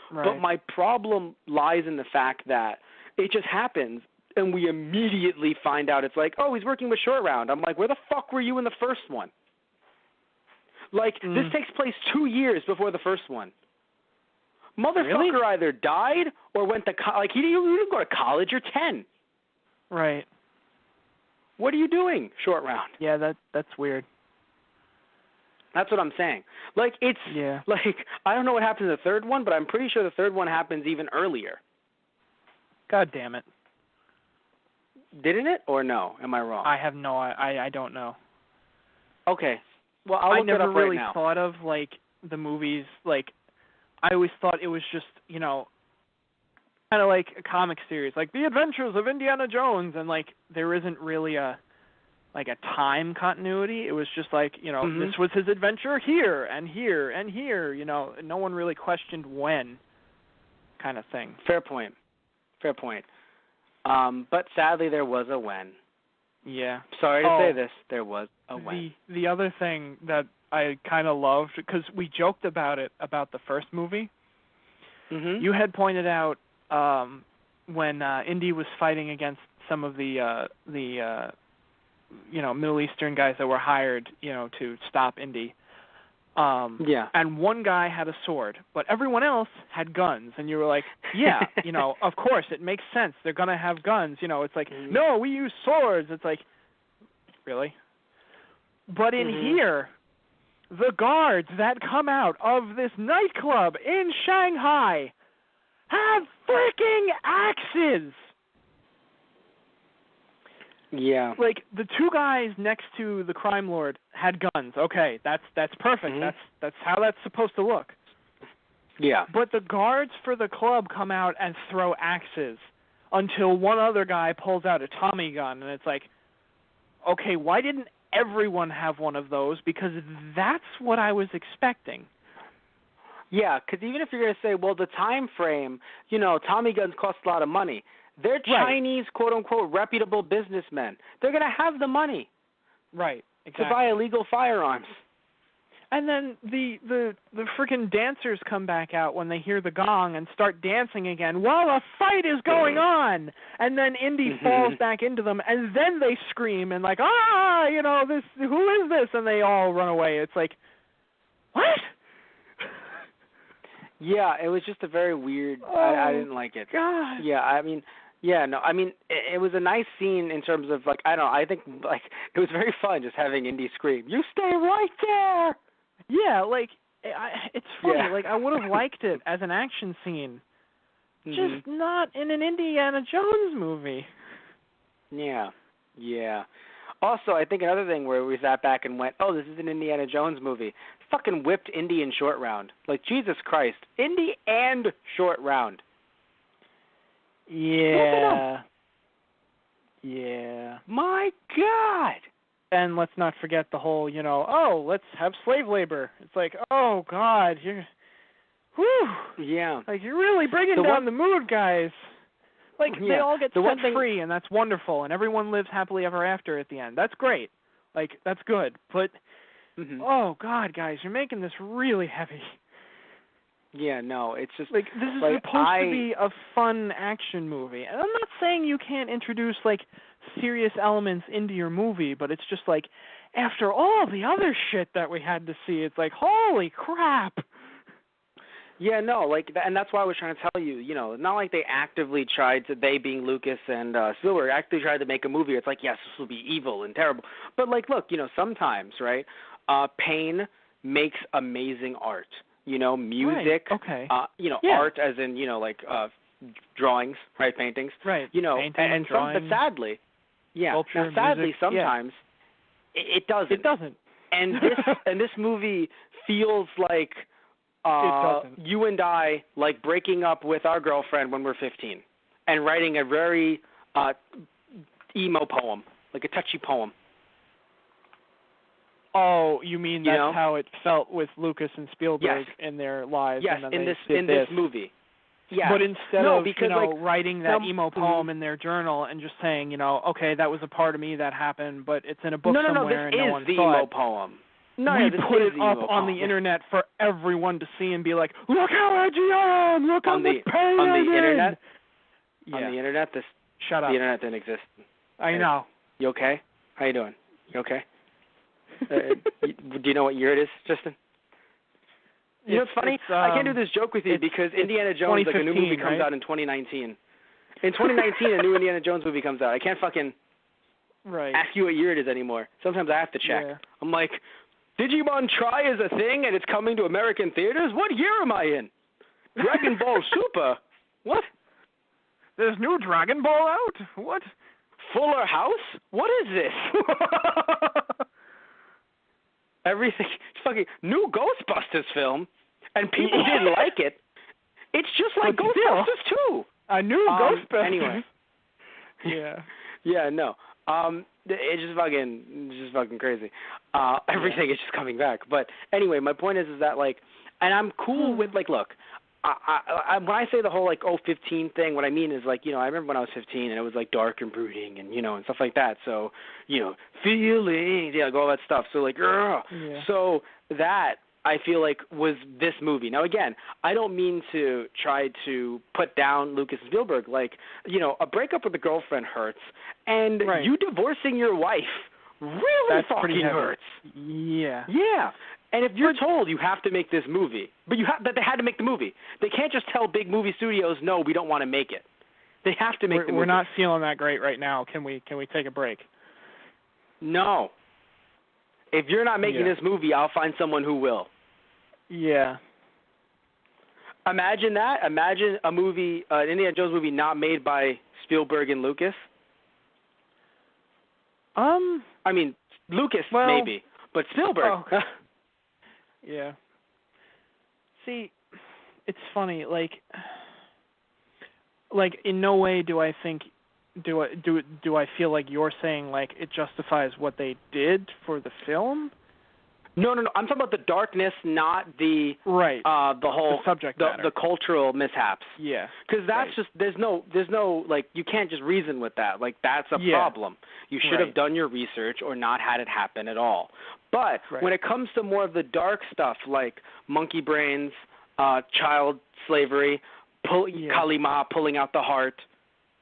Right. But my problem lies in the fact that it just happens, and we immediately find out it's like, oh, he's working with Short Round. I'm like, where the fuck were you in the first one? This takes place 2 years before the first one. Motherfucker either died or went to he didn't go to college. You're 10. Right. What are you doing, Short Round? Yeah, that's weird. That's what I'm saying. I don't know what happened in the third one, but I'm pretty sure the third one happens even earlier. God damn it. Didn't it or no? Am I wrong? I have no. I don't know. Okay. Well, I'll look it up right now. I never really thought of the movies. I always thought it was just kind of like a comic series, like The Adventures of Indiana Jones, and there isn't really a time continuity. It was just this was his adventure here and here and here. No one really questioned when, kind of thing. Fair point. But sadly, there was a when. Yeah. Sorry to say this, there was a when. The other thing that I kind of loved, because we joked about the first movie. Mm-hmm. You had pointed out when Indy was fighting against some of the Middle Eastern guys that were hired, to stop Indy. And one guy had a sword, but everyone else had guns, and you were like, yeah, of course, it makes sense. They're going to have guns. It's like, no, we use swords. It's like, really? But in here, the guards that come out of this nightclub in Shanghai have freaking axes. Yeah. The two guys next to the crime lord had guns. Okay, that's perfect. Mm-hmm. That's how that's supposed to look. Yeah. But the guards for the club come out and throw axes until one other guy pulls out a Tommy gun, and it's like, okay, why didn't everyone have one of those? Because that's what I was expecting. Yeah, because even if you're going to say, well, the time frame, Tommy guns cost a lot of money. They're Chinese, quote-unquote, reputable businessmen. They're going to have the money to buy illegal firearms. And then the freaking dancers come back out when they hear the gong and start dancing again while a fight is going on. And then Indy falls back into them, and then they scream and like, this, who is this? And they all run away. It's like, what? Yeah, it was just a very weird. I didn't like it. God. Yeah, I mean. Yeah, no, I mean, it was a nice scene in terms of, like, I don't know, I think, like, it was very fun just having Indy scream, "You stay right there!" Yeah, like, it's funny, Yeah. like, I would have liked it as an action scene, Mm-hmm. just not in an Indiana Jones movie. Yeah, yeah. Also, I think another thing where we sat back and went, oh, this is an Indiana Jones movie, fucking whipped Indy in Short Round. Like, Jesus Christ, Indy and Short Round. Yeah. Yeah. My God. And let's not forget the whole, let's have slave labor. It's like, oh, God, whew. Yeah. Like, you're really bringing down the mood, guys. Like, they all get set free, and that's wonderful, and everyone lives happily ever after at the end. That's great. Like, that's good. But, oh, God, guys, you're making this really heavy. Yeah, no, it's just like this is supposed to be a fun action movie. And I'm not saying you can't introduce like serious elements into your movie, but it's just like after all the other shit that we had to see, it's like holy crap. Yeah, no, like, and that's why I was trying to tell you, not like they actively tried to, they being Lucas and Spielberg, actively tried to make a movie. It's like, yes, this will be evil and terrible. But like, look, sometimes, right, pain makes amazing art. Music, right. Okay. Art as in, drawings, right, paintings. Right. And drawing, but sadly, sculpture, sadly, music, sometimes it doesn't. It doesn't. And this movie feels like it doesn't. You and I like breaking up with our girlfriend when we're 15 and writing a very emo poem, like a touchy poem. Oh, you mean that's how it felt with Lucas and Spielberg Yes. in their lives? Yes, and then in this movie. Yeah. But instead of because, writing that emo poem in their journal and just saying, okay, that was a part of me that happened, but it's in a book somewhere and no one this is the saw emo it. poem. We put it up on the internet for everyone to see and be like, look how edgy I am! Look how much pain I did! Internet? Yeah. On the internet? Shut up. The internet didn't exist. I know. You okay? How you doing? You okay? Do you know what year it is, Justin? It's funny? I can't do this joke with you because Indiana Jones, like a new movie comes out in 2019. In 2019, a new Indiana Jones movie comes out. I can't fucking ask you what year it is anymore. Sometimes I have to check. Yeah. I'm like, Digimon Tri is a thing and it's coming to American theaters? What year am I in? Dragon Ball Super? What? There's new Dragon Ball out? What? Fuller House? What is this? Everything, fucking new Ghostbusters film, and people didn't like it. It's just like Ghostbusters 2. A new Ghostbusters. Anyway. Yeah. Yeah, no. It's just fucking crazy. Everything is just coming back. But anyway, my point is that like, and I'm cool with like, look, I when I say the whole like 15 thing, what I mean is like, I remember when I was 15 and it was like dark and brooding and and stuff like that. So feelings, like all that stuff. So like, so that I feel like was this movie. Now again, I don't mean to try to put down Lucas and Spielberg. Like, a breakup with a girlfriend hurts, and you divorcing your wife really fucking hurts. Yeah. Yeah. And if you're told you have to make this movie, but that they had to make the movie, they can't just tell big movie studios, no, we don't want to make it. They have to make the movie. We're not feeling that great right now. Can we take a break? No. If you're not making this movie, I'll find someone who will. Yeah. Imagine that. Imagine a movie, an Indiana Jones movie not made by Spielberg and Lucas. I mean, Lucas maybe, but Spielberg. Oh. Yeah. See, it's funny. Like in no way do I think do I feel like you're saying like it justifies what they did for the film. No. I'm talking about the darkness, not the right. The whole the subject matter. The cultural mishaps. Yeah. Because that's right. just there's no like you can't just reason with that. Like that's a Yeah. problem. You should have Right. done your research or not had it happen at all. But Right. when it comes to more of the dark stuff like monkey brains, child slavery, Kalima pulling out the heart.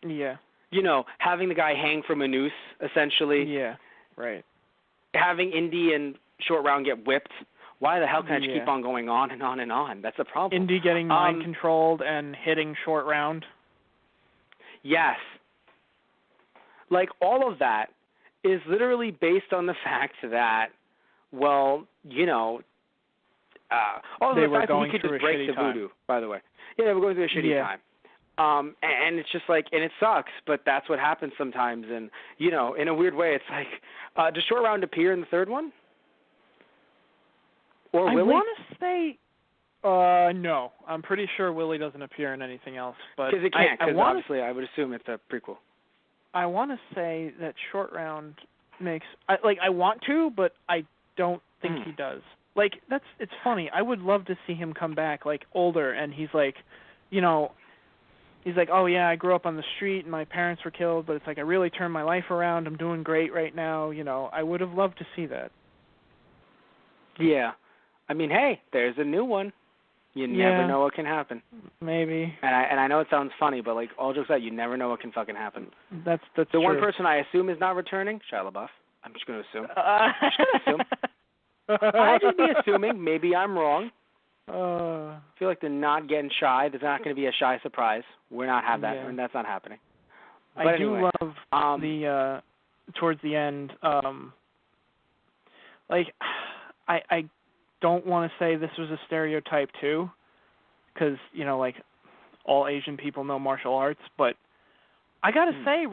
Yeah. You know, having the guy hang from a noose, essentially. Yeah. Right. Having Indy and Short Round get whipped. Why the hell can I just Yeah. keep on going on and on and on? That's a problem. Indy getting mind controlled and hitting Short Round. Yes. Like, all of that is literally based on the fact that, well, you know, also they the were fact that going he could through just a break shitty the time. voodoo, by the way. Yeah, they were going through a shitty Yeah. time. And it's just like, and it sucks, but that's what happens sometimes. And, you know, in a weird way, it's like, does Short Round appear in the third one? Or I Willie? want to say, no. I'm pretty sure Willie doesn't appear in anything else. Because it can't, because obviously I would assume it's a prequel. I want to say that Short Round makes, I want to, but I don't think he does. Like, it's funny. I would love to see him come back, like, older, and he's like, you know, he's like, oh, yeah, I grew up on the street, and my parents were killed, but it's like I really turned my life around. I'm doing great right now. You know, I would have loved to see that. Yeah. I mean, hey, there's a new one. You never know what can happen. Maybe. And I know it sounds funny, but, like, all jokes aside, you never know what can fucking happen. That's the true. one person I assume is not returning, Shia LaBeouf. I'm just going to assume. I'm just going to assume. I just be assuming. Maybe I'm wrong. I feel like they're not getting shy. There's not going to be a shy surprise. We're not have that, and that's not happening. But I anyway, do love the towards the end. Like, I don't want to say this was a stereotype too, because you know, like all Asian people know martial arts, but I gotta say,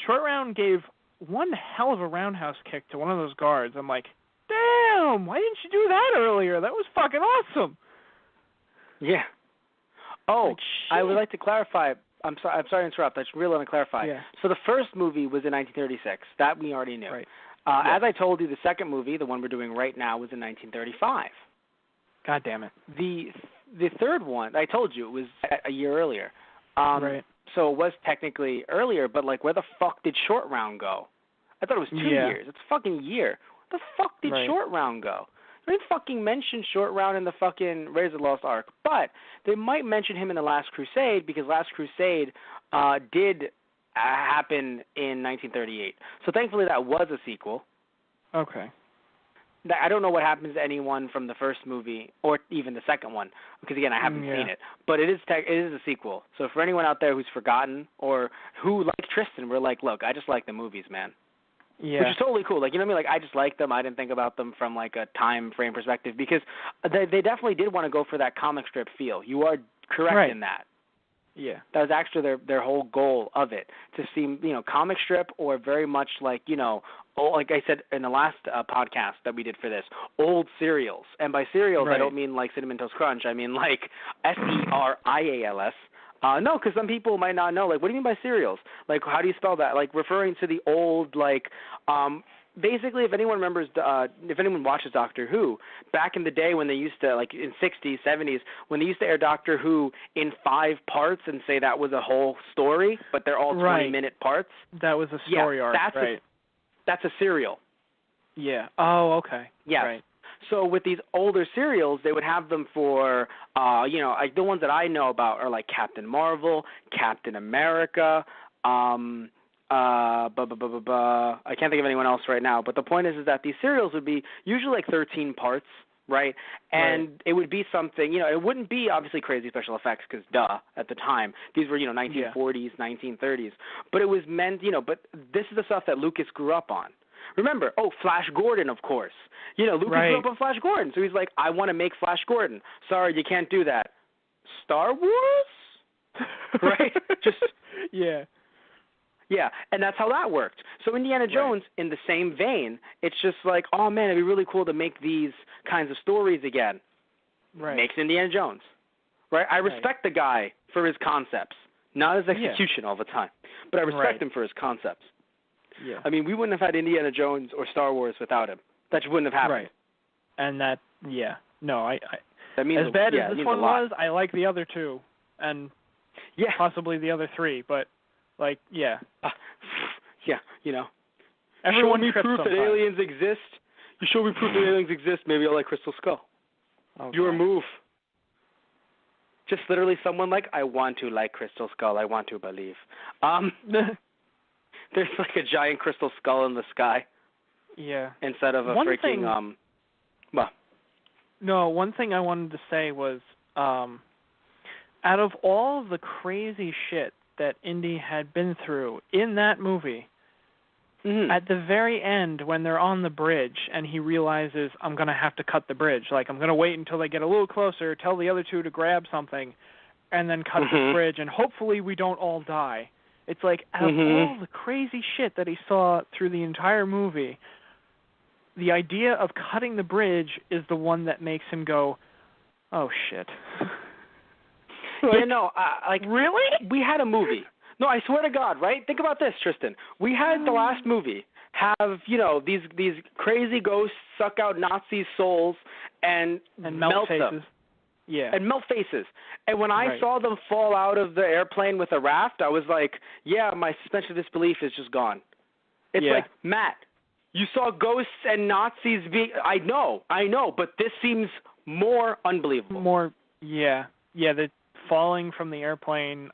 Short Round gave one hell of a roundhouse kick to one of those guards. I'm like, damn, why didn't you do that earlier? That was fucking awesome. Yeah. Oh, like, I would like to clarify. I'm sorry to interrupt. I just really want to clarify. Yeah. So the first movie was in 1936. That we already knew. Right. As I told you, the second movie, the one we're doing right now, was in 1935. God damn it. The third one, I told you, it was a year earlier. Right. So it was technically earlier, but, like, where the fuck did Short Round go? I thought it was 2 years. It's a fucking year. Where the fuck did Short Round go? They didn't fucking mention Short Round in the fucking Raiders of the Lost Ark, but they might mention him in The Last Crusade, because Last Crusade did happen in 1938. So thankfully that was a sequel. Okay. I don't know what happens to anyone from the first movie or even the second one, because again I haven't seen it. But it is a sequel. So for anyone out there who's forgotten or who, like Tristan, we're like, look, I just like the movies, man. Yeah. Which is totally cool. Like, you know what I mean? Like, I just like them. I didn't think about them from, like, a time frame perspective, because they definitely did want to go for that comic strip feel. You are correct in that. Yeah. That was actually their whole goal of it, to seem, you know, comic strip or very much like, you know, like I said in the last podcast that we did for this, old cereals. And by cereals, I don't mean like Cinnamon Toast Crunch. I mean like Serials. No, because some people might not know. Like, what do you mean by cereals? Like, how do you spell that? Like, referring to the old, like, basically, if anyone remembers, if anyone watches Doctor Who, back in the day when they used to, like, in 60s, 70s, when they used to air Doctor Who in 5 parts and say that was a whole story, but they're all 20-minute parts. That was a story arc, that's a serial. Yeah. Oh, okay. Yes. Right. So with these older serials, they would have them for, you know, like the ones that I know about are like Captain Marvel, Captain America, I can't think of anyone else right now. But the point is that these serials would be usually like 13 parts, right? And it would be something, you know, it wouldn't be obviously crazy special effects because, at the time. These were, you know, 1940s, 1930s. But it was meant, you know, but this is the stuff that Lucas grew up on. Remember, Flash Gordon, of course. You know, Lucas grew up on Flash Gordon, so he's like, I want to make Flash Gordon. Sorry, you can't do that. Star Wars? Right? Just Yeah, and that's how that worked. So Indiana Jones, in the same vein, it's just like, oh, man, it'd be really cool to make these kinds of stories again. Right. Makes Indiana Jones. Right? I respect the guy for his concepts, not his execution all the time, but I respect him for his concepts. Yeah. I mean, we wouldn't have had Indiana Jones or Star Wars without him. That wouldn't have happened. Right. And that, yeah. No, that means as bad as it this means one a lot. was, I like the other two. And possibly the other three, but, like, yeah. Yeah, you know. Everyone show me trips proof sometimes. that aliens exist. You show me proof that aliens exist, maybe I'll like Crystal Skull. Okay. Your move. Just literally someone like, I want to like Crystal Skull. I want to believe. There's like a giant crystal skull in the sky. Yeah. Instead of a one freaking, No, one thing I wanted to say was, out of all the crazy shit that Indy had been through in that movie, at the very end when they're on the bridge and he realizes, I'm going to have to cut the bridge. Like, I'm going to wait until they get a little closer, tell the other two to grab something, and then cut the bridge, and hopefully we don't all die. It's like, out of all the crazy shit that he saw through the entire movie, the idea of cutting the bridge is the one that makes him go, oh, shit. Like, like, really? We had a movie. No, I swear to God, right? Think about this, Tristan. We had the last movie have, these crazy ghosts suck out Nazi souls and melt faces. them. Yeah. And melt faces. And when I saw them fall out of the airplane with a raft, I was like, yeah, my suspension of disbelief is just gone. It's like, Matt, you saw ghosts and Nazis I know, but this seems more unbelievable. Yeah, the falling from the airplane.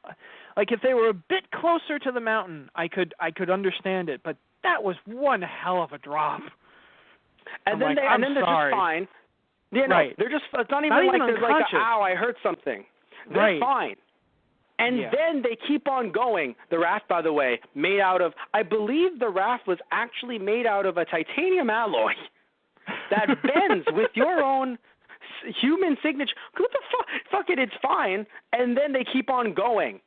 Like, if they were a bit closer to the mountain, I could understand it, but that was one hell of a drop. And then they're just fine. Yeah, no, they're just, it's not even like there's like, ow, I hurt something. They're fine. And then they keep on going. The raft, by the way, made out of, I believe the raft was actually made out of a titanium alloy that bends with your own human signature. What the fuck? Fuck it, it's fine. And then they keep on going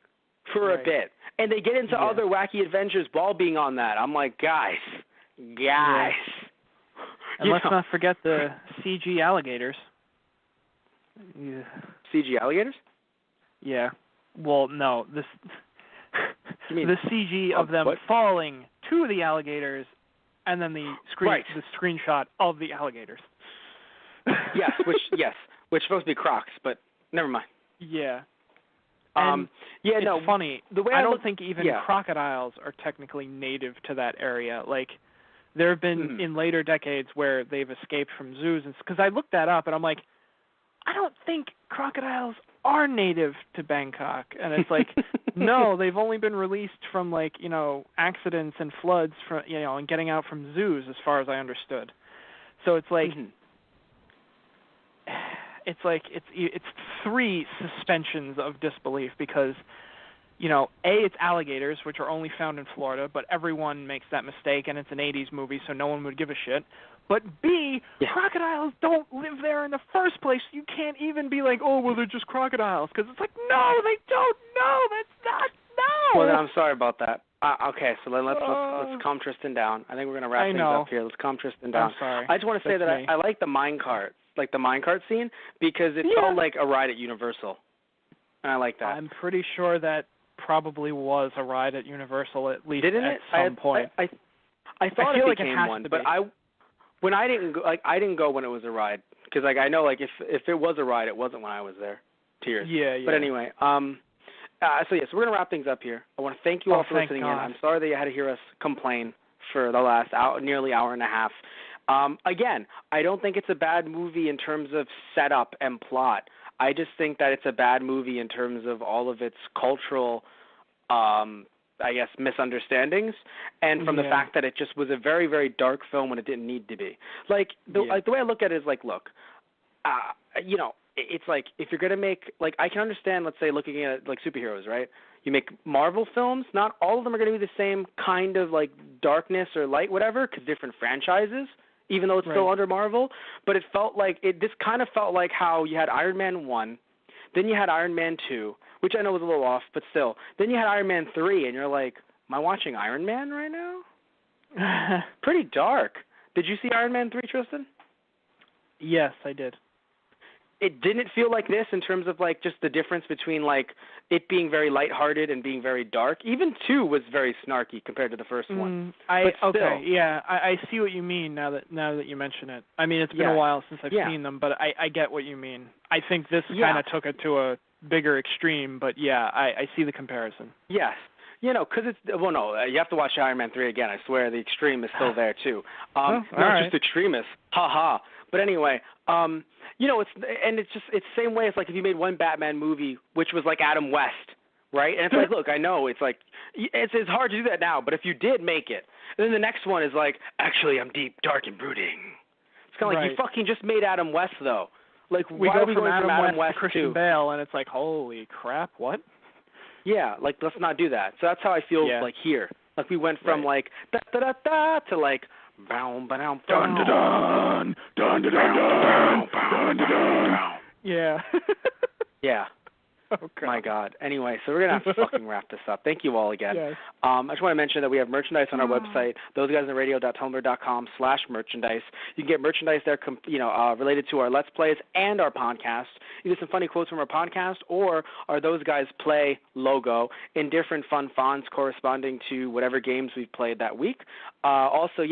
for a bit. And they get into other wacky adventures while being on that. I'm like, guys. And let's not forget the CG alligators. Yeah. CG alligators? Yeah. Well, no. The CG of them what? falling to the alligators, and then the screenshot of the alligators. which supposed to be Crocs, but never mind. Yeah. It's funny. The way I don't think even crocodiles are technically native to that area. Like, there have been in later decades where they've escaped from zoos, because I looked that up and I'm like, I don't think crocodiles are native to Bangkok. And it's like, no, they've only been released from accidents and floods from and getting out from zoos, as far as I understood. So it's like. It's three suspensions of disbelief because, it's alligators, which are only found in Florida, but everyone makes that mistake, and it's an 80s movie, so no one would give a shit. But B, crocodiles don't live there in the first place. You can't even be like, oh, well, they're just crocodiles, because it's like, no, they don't. No, that's not. No. Well, then I'm sorry about that. Okay, so then let's calm Tristan down. I think we're going to wrap things up here. Let's calm Tristan down. I'm sorry. I just want to say that I like the minecart. Like the minecart scene, because it felt like a ride at Universal. And I like that. I'm pretty sure that probably was a ride at Universal, at least at some point. I thought it became has one, to but be. I didn't go when it was a ride, because I know if it was a ride, it wasn't when I was there. Tears. Yeah. But anyway, so we're gonna wrap things up here. I want to thank you all for listening in. I'm sorry that you had to hear us complain for the last nearly hour and a half. Again, I don't think it's a bad movie in terms of setup and plot. I just think that it's a bad movie in terms of all of its cultural, misunderstandings, and from the fact that it just was a very, very dark film when it didn't need to be. The way I look at it is look, it's like if you're gonna make I can understand, let's say, looking at superheroes, right? You make Marvel films, not all of them are going to be the same kind of darkness or light, whatever, because different franchises, even though it's still under Marvel. But it felt this kind of felt like how you had Iron Man 1, then you had Iron Man 2, which I know was a little off, but still. Then you had Iron Man 3, and you're like, am I watching Iron Man right now? Pretty dark. Did you see Iron Man 3, Tristan? Yes, I did. it didn't feel like this in terms of like just the difference between like it being very lighthearted and being very dark. Even 2 was very snarky compared to the first one. I see what you mean now that you mention it. I mean, it's been a while since I've seen them, but I get what you mean. I think this kind of took it to a bigger extreme, but I see the comparison. Yes. You know, because you have to watch Iron Man 3 again. I swear the extreme is still there, too. Not just extremist. Ha. But anyway, you know, it's the same way as like if you made one Batman movie, which was like Adam West, right? And it's like, look, I know it's like, it's hard to do that now, but if you did make it, and then the next one is like, actually, I'm deep, dark, and brooding. It's kind of like, you fucking just made Adam West, though. Like, why are we going from Adam West to Christian Bale, and it's like, holy crap, what? Yeah, like, let's not do that. So that's how I feel like here. Like, we went from like da-da-da-da to like bow ba dun dun dun dun dun dun dun. Yeah. Yeah. Oh, God. My God. Anyway, so we're going to have to fucking wrap this up. Thank you all again. Yes. I just want to mention that we have merchandise on our website, thoseguysintheradio.tumblr.com/merchandise. You can get merchandise there related to our Let's Plays and our podcast. Either some funny quotes from our podcast or our Those Guys Play logo in different fun fonts corresponding to whatever games we've played that week. Also,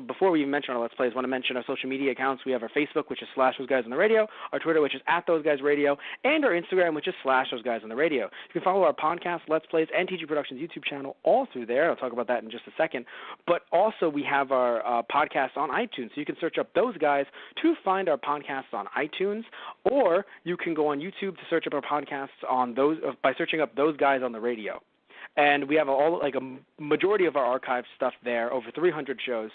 before we even mention our Let's Plays, I want to mention our social media accounts. We have our Facebook, which is /ThoseGuysOnTheRadio, our Twitter, which is @ThoseGuysRadio, and our Instagram, which is /Those Guys on the Radio. You can follow our podcast, Let's Plays, and TG Productions YouTube channel all through there. I'll talk about that in just a second. But also we have our podcast on iTunes, so you can search up Those Guys to find our podcasts on iTunes, or you can go on YouTube to search up our podcasts on those by searching up Those Guys on the Radio. And we have a majority of our archive stuff there, over 300 shows,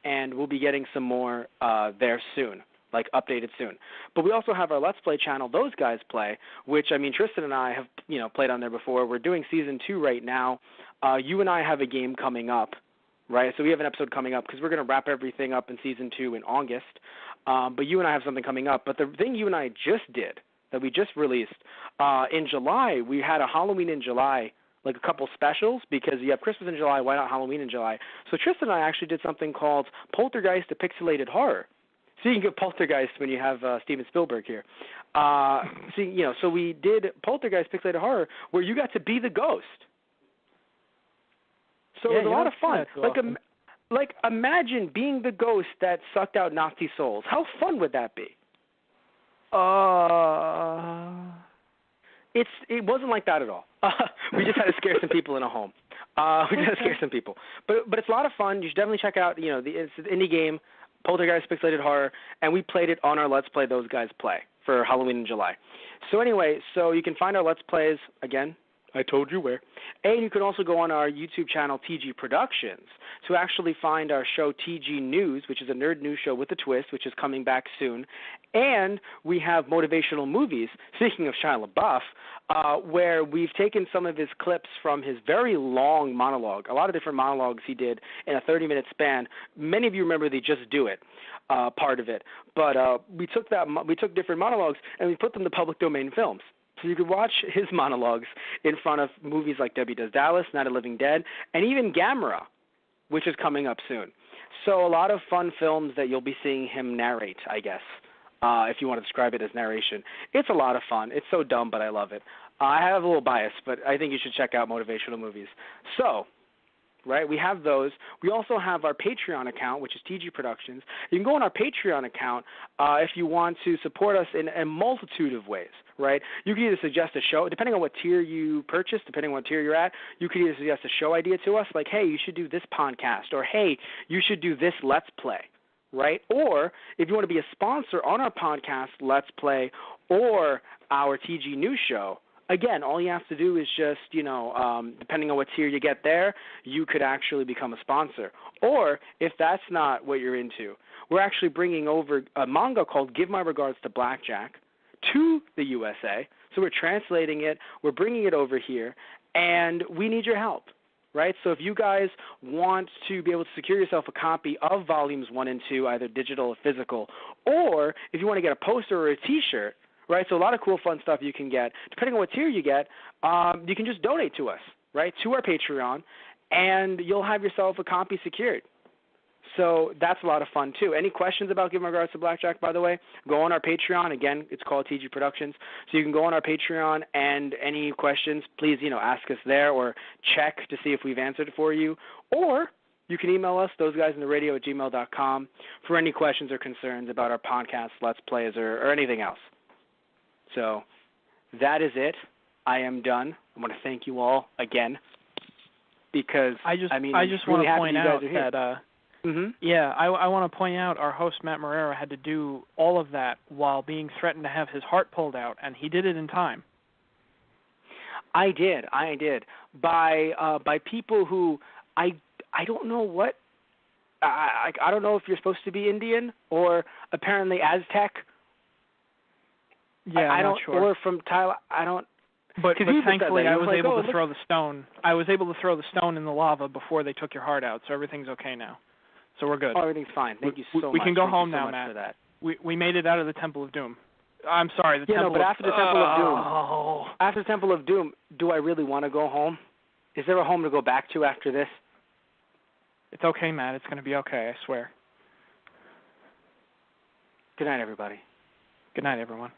and we'll be getting some more there soon, like updated soon. But we also have our Let's Play channel, Those Guys Play, which, I mean, Tristan and I have, played on there before. We're doing Season 2 right now. You and I have a game coming up, right? So we have an episode coming up because we're going to wrap everything up in Season 2 in August. But you and I have something coming up. But the thing you and I just did, that we just released, in July, we had a Halloween in July, like a couple specials, because you have Christmas in July, why not Halloween in July? So Tristan and I actually did something called Poltergeist, a Pixelated Horror. So you can get Poltergeist when you have Steven Spielberg here. So we did Poltergeist, Pixelated Horror, where you got to be the ghost. So it was a lot of fun. Awesome. Like imagine being the ghost that sucked out Nazi souls. How fun would that be? It wasn't like that at all. We just had to scare some people in a home. We just had to scare some people. But it's a lot of fun. You should definitely check out, it's an indie game, Poltergeist Pixelated Horror, and we played it on our Let's Play Those Guys Play for Halloween in July. So anyway, you can find our Let's Plays, again, I told you where. And you can also go on our YouTube channel, TG Productions, to actually find our show TG News, which is a nerd news show with a twist, which is coming back soon. And we have Motivational Movies, speaking of Shia LaBeouf, where we've taken some of his clips from his very long monologue, a lot of different monologues he did in a 30-minute span. Many of you remember the Just Do It part of it. But we took different monologues and we put them to public domain films. So you could watch his monologues in front of movies like Debbie Does Dallas, Night of the Living Dead, and even Gamera, which is coming up soon. So a lot of fun films that you'll be seeing him narrate, I guess, if you want to describe it as narration. It's a lot of fun. It's so dumb, but I love it. I have a little bias, but I think you should check out Motivational Movies. So, right, we have those. We also have our Patreon account, which is TG Productions. You can go on our Patreon account if you want to support us in a multitude of ways, right? You can either suggest a show, depending on what tier you purchase, depending on what tier you're at, you could either suggest a show idea to us, like, hey, you should do this podcast, or hey, you should do this Let's Play, right? Or if you want to be a sponsor on our podcast, Let's Play, or our TG News show, again, all you have to do is just, depending on what tier you get there, you could actually become a sponsor. Or if that's not what you're into, we're actually bringing over a manga called Give My Regards to Blackjack to the USA. So we're translating it, we're bringing it over here, and we need your help, right? So if you guys want to be able to secure yourself a copy of Volumes 1 and 2, either digital or physical, or if you want to get a poster or a T-shirt, right, so a lot of cool, fun stuff you can get. Depending on what tier you get, you can just donate to us, right, to our Patreon, and you'll have yourself a copy secured. So that's a lot of fun, too. Any questions about Giving Regards to Blackjack, by the way, go on our Patreon. Again, it's called TG Productions. So you can go on our Patreon, and any questions, please, ask us there or check to see if we've answered it for you. Or you can email us, thoseguysintheradio@gmail.com, for any questions or concerns about our podcast, Let's Plays, or anything else. So that is it. I am done. I want to thank you all again because, I just really want to point out that... Mm-hmm. Yeah, I want to point out our host, Matt Marrera, had to do all of that while being threatened to have his heart pulled out, and he did it in time. I did. By people who I don't know what. I don't know if you're supposed to be Indian or apparently Aztec. Yeah, I'm not sure. Or from Thailand. I don't. But thankfully, I was able to throw the stone. I was able to throw the stone in the lava before they took your heart out, so everything's okay now. So we're good. Oh, everything's fine. Thank you so much. We can go home now, so Matt. For that. We made it out of the Temple of Doom. I'm sorry, the Temple but of... after the Temple of Doom, after the Temple of Doom, do I really want to go home? Is there a home to go back to after this? It's okay, Matt. It's going to be okay, I swear. Good night, everybody. Good night, everyone.